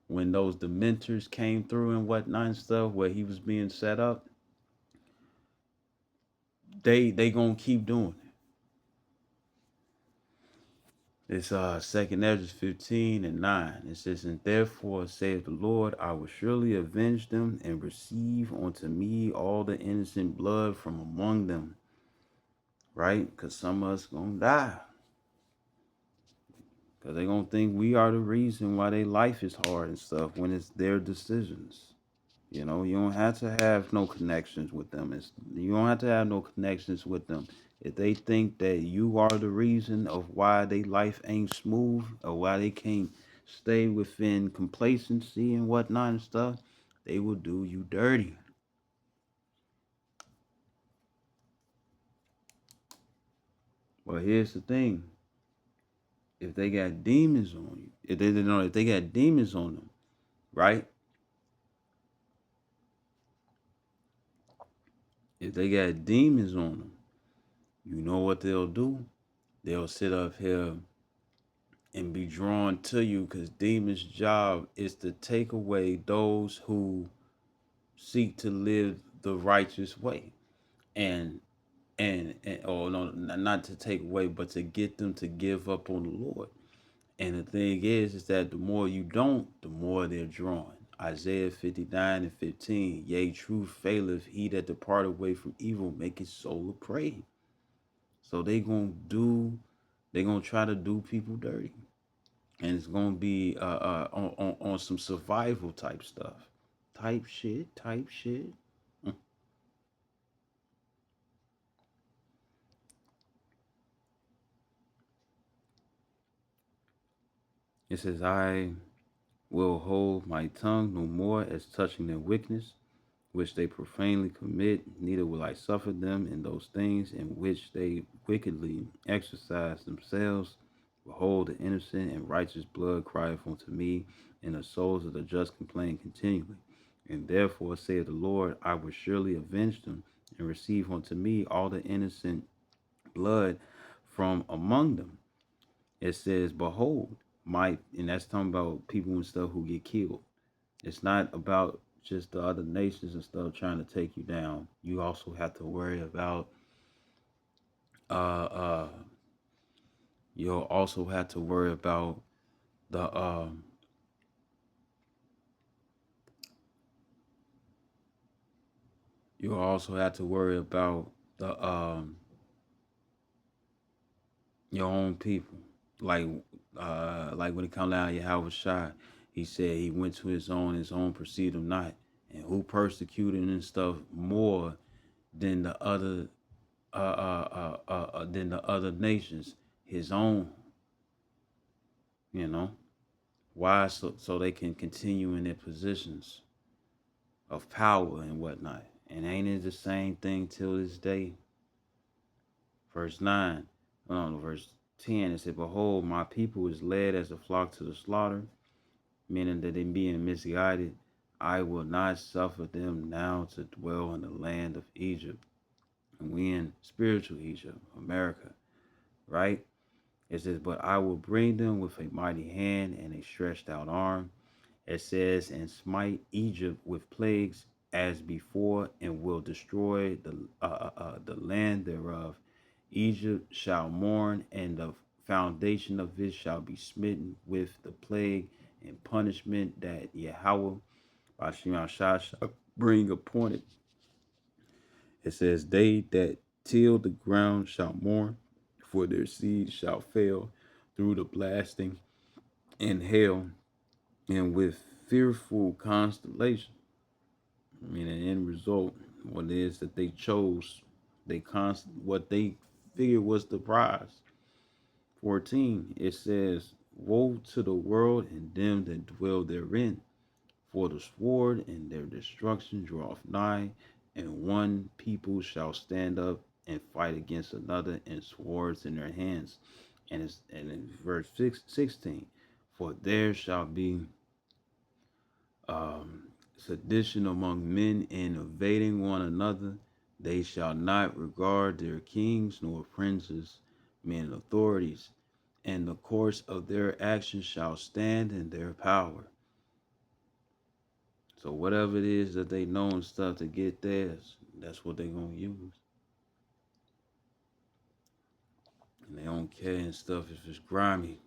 when those Dementors came through and whatnot and stuff, where he was being set up, they gonna keep doing it. It's Second Ezra 15:9. It says, and therefore saith the Lord, I will surely avenge them and receive unto me all the innocent blood from among them. Right? Because some of us gonna die. Because they gonna think we are the reason why their life is hard and stuff when it's their decisions. You know, you don't have to have no connections with them. You don't have to have no connections with them. If they think that you are the reason of why their life ain't smooth or why they can't stay within complacency and whatnot and stuff, they will do you dirty. But here's the thing: if they got demons on you, if they got demons on them, right? If they got demons on them, you know what they'll do? They'll sit up here and be drawn to you because demons' job is to take away those who seek to live the righteous way. And or no, not to take away, but to get them to give up on the Lord. And the thing is that the more you don't, the more they're drawn. Isaiah 59:15, yea, truth faileth, he that depart away from evil make his soul a prey. So they gonna try to do people dirty. And it's gonna be on some survival type stuff. Type shit. It says, I will hold my tongue no more as touching their wickedness, which they profanely commit, neither will I suffer them in those things in which they wickedly exercise themselves. Behold, the innocent and righteous blood crieth unto me, and the souls of the just complain continually. And therefore, saith the Lord, I will surely avenge them, and receive unto me all the innocent blood from among them. It says, behold, and that's talking about people and stuff who get killed. It's not about just the other nations and stuff trying to take you down. You also have to worry about uh uh you'll also have to worry about the you'll also have to worry about the your own people. Like like when it comes down to Yahweh Shai, he said he went to his own perceived him not. And who persecuted and stuff more than the other than the other nations? His own, you know. Why? So they can continue in their positions of power and whatnot. And ain't it the same thing till this day? Verse 9, no, verse 10, it said, behold, my people is led as a flock to the slaughter, meaning that they being misguided. I will not suffer them now to dwell in the land of Egypt. And we in spiritual Egypt, America, right? It says, but I will bring them with a mighty hand and a stretched out arm. It says, and smite Egypt with plagues as before, and will destroy the land thereof. Egypt shall mourn, and the foundation of it shall be smitten with the plague and punishment that Yahweh Bashim shall bring upon it. It says, they that till the ground shall mourn, for their seed shall fail through the blasting and hail, and with fearful constellation. I mean, the end result, what it is that they chose, what they figured was the prize. 14, it says, woe to the world and them that dwell therein, for the sword and their destruction draweth nigh, and one people shall stand up and fight against another, and swords in their hands. And in verse 16, For there shall be sedition among men and invading one another. They shall not regard their kings nor princes, men and authorities, and the course of their actions shall stand in their power. So whatever it is that they know and stuff to get theirs, that's what they're gonna use. And they don't care and stuff if it's grimy.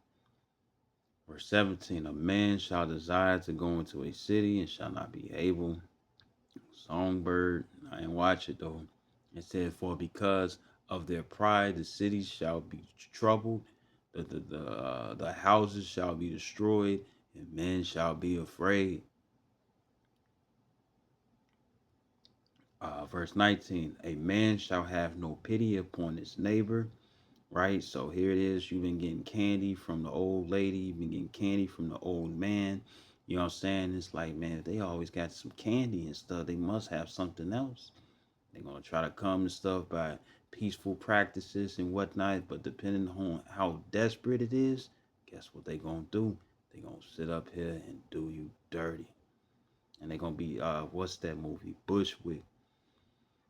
Verse 17, a man shall desire to go into a city and shall not be able. Songbird, I didn't watch it though. It said, for because of their pride, the cities shall be troubled, the houses shall be destroyed, and men shall be afraid. Verse 19, a man shall have no pity upon his neighbor, right? So here it is. You've been getting candy from the old lady. You've been getting candy from the old man. You know what I'm saying? It's like, man, if they always got some candy and stuff, they must have something else. They're going to try to come and stuff by peaceful practices and whatnot. But depending on how desperate it is, guess what they're going to do? They're going to sit up here and do you dirty. And they're going to be, what's that movie? Bushwick.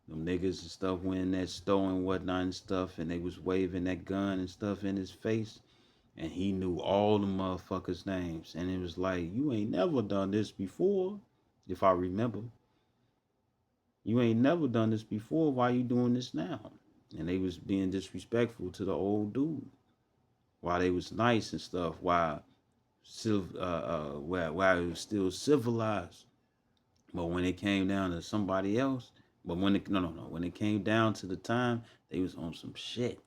Them niggas and stuff went in that store and whatnot and stuff, and they was waving that gun and stuff in his face, and he knew all the motherfuckers' names, and it was like, you ain't never done this before, if I remember. You ain't never done this before. Why you doing this now? And they was being disrespectful to the old dude. While they was nice and stuff, while while it was still civilized. But when it came down to somebody else, but when it no, when it came down to the time, they was on some shit.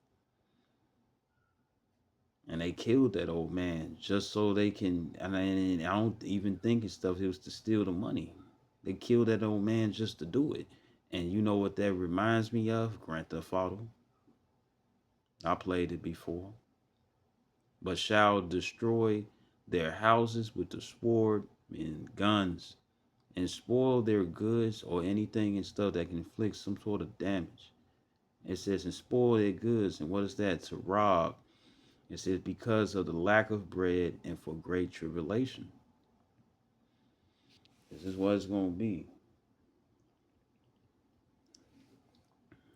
And they killed that old man just so they can. And I don't even think it's stuff. It was to steal the money. They killed that old man just to do it. And you know what that reminds me of? Grand Theft Auto. I played it before. But shall destroy their houses with the sword and guns, and spoil their goods or anything and stuff that can inflict some sort of damage. It says, and spoil their goods. And what is that? To rob. It says, because of the lack of bread and for great tribulation. This is what it's going to be.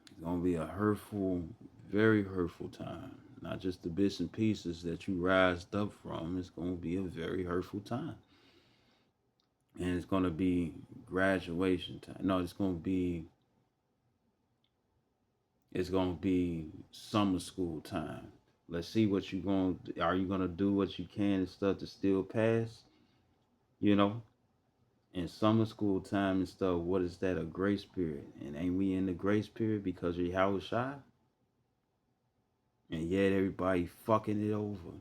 It's going to be a hurtful, very hurtful time. Not just the bits and pieces that you rised up from. It's going to be a very hurtful time. And it's going to be graduation time. No, it's going to be summer school time. Let's see what you going to, are you going to do what you can and stuff to still pass? You know, in summer school time and stuff, what is that? A grace period. And ain't we in the grace period because of Yahweh Shai? And yet everybody fucking it over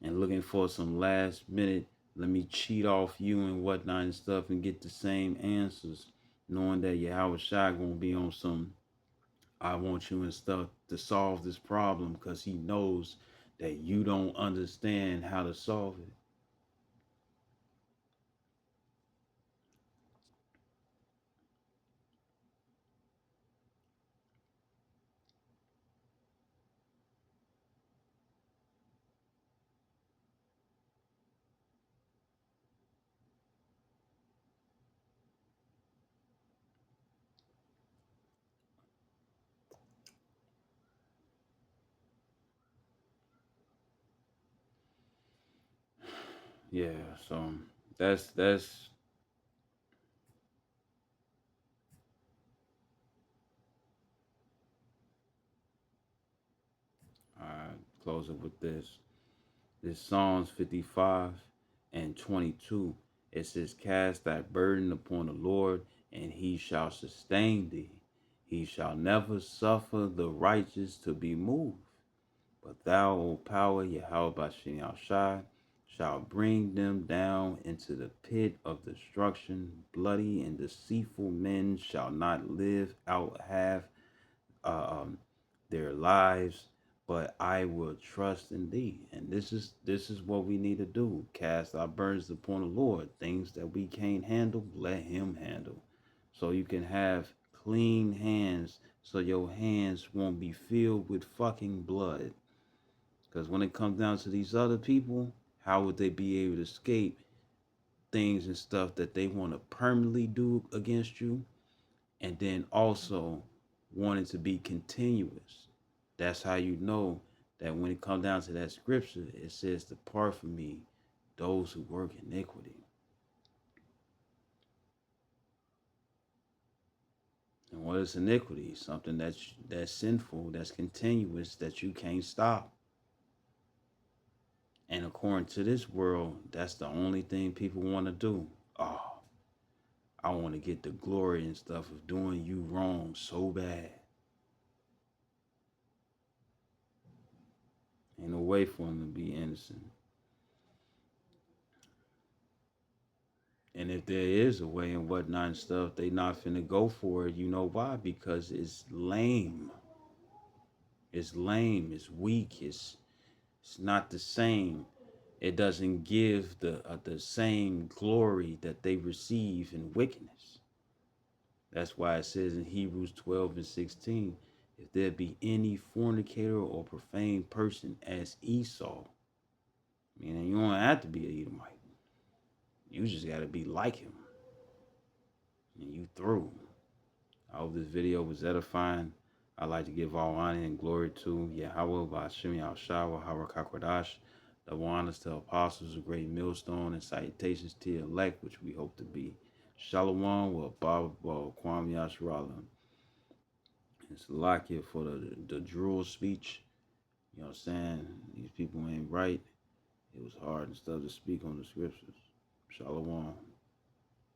and looking for some last minute, let me cheat off you and whatnot and stuff and get the same answers, knowing that Yahweh Shai gonna be on some I want you and stuff to solve this problem because he knows that you don't understand how to solve it. Yeah, so that's I close it with this. This Psalms 55 and 22. It says, cast thy burden upon the Lord, and he shall sustain thee. He shall never suffer the righteous to be moved. But thou, O power, Yahweh Bashem Shai, shall bring them down into the pit of destruction. Bloody and deceitful men shall not live out half um, their lives, but I will trust in thee. And this is what we need to do. Cast our burdens upon the Lord. Things that we can't handle, let him handle. So you can have clean hands so your hands won't be filled with fucking blood. Because when it comes down to these other people, how would they be able to escape things and stuff that they want to permanently do against you, and then also wanting to be continuous? That's how you know that when it comes down to that scripture, it says, "Depart from me, those who work iniquity." And what is iniquity? Something that's sinful, that's continuous, that you can't stop. And according to this world, that's the only thing people want to do. Oh, I want to get the glory and stuff of doing you wrong so bad. Ain't no way for them to be innocent. And if there is a way and whatnot and stuff, they not finna go for it. You know why? Because it's lame. It's lame. It's weak. It's not the same. It doesn't give the same glory that they receive in wickedness. That's why it says in Hebrews 12 and 16, if there be any fornicator or profane person as Esau, meaning you don't have to be an Edomite. You just got to be like him. And you through. I hope this video was edifying. I'd like to give all honor and glory to Yahweh by Hashem Yahushua, Harakat double honors to apostles, a great millstone, and salutations to the elect, which we hope to be. Shalom, wa Baba, Kwam Yasharala. It's Salakia for the drool speech. You know what I'm saying? These people ain't right. It was hard and stuff to speak on the scriptures. Shalom.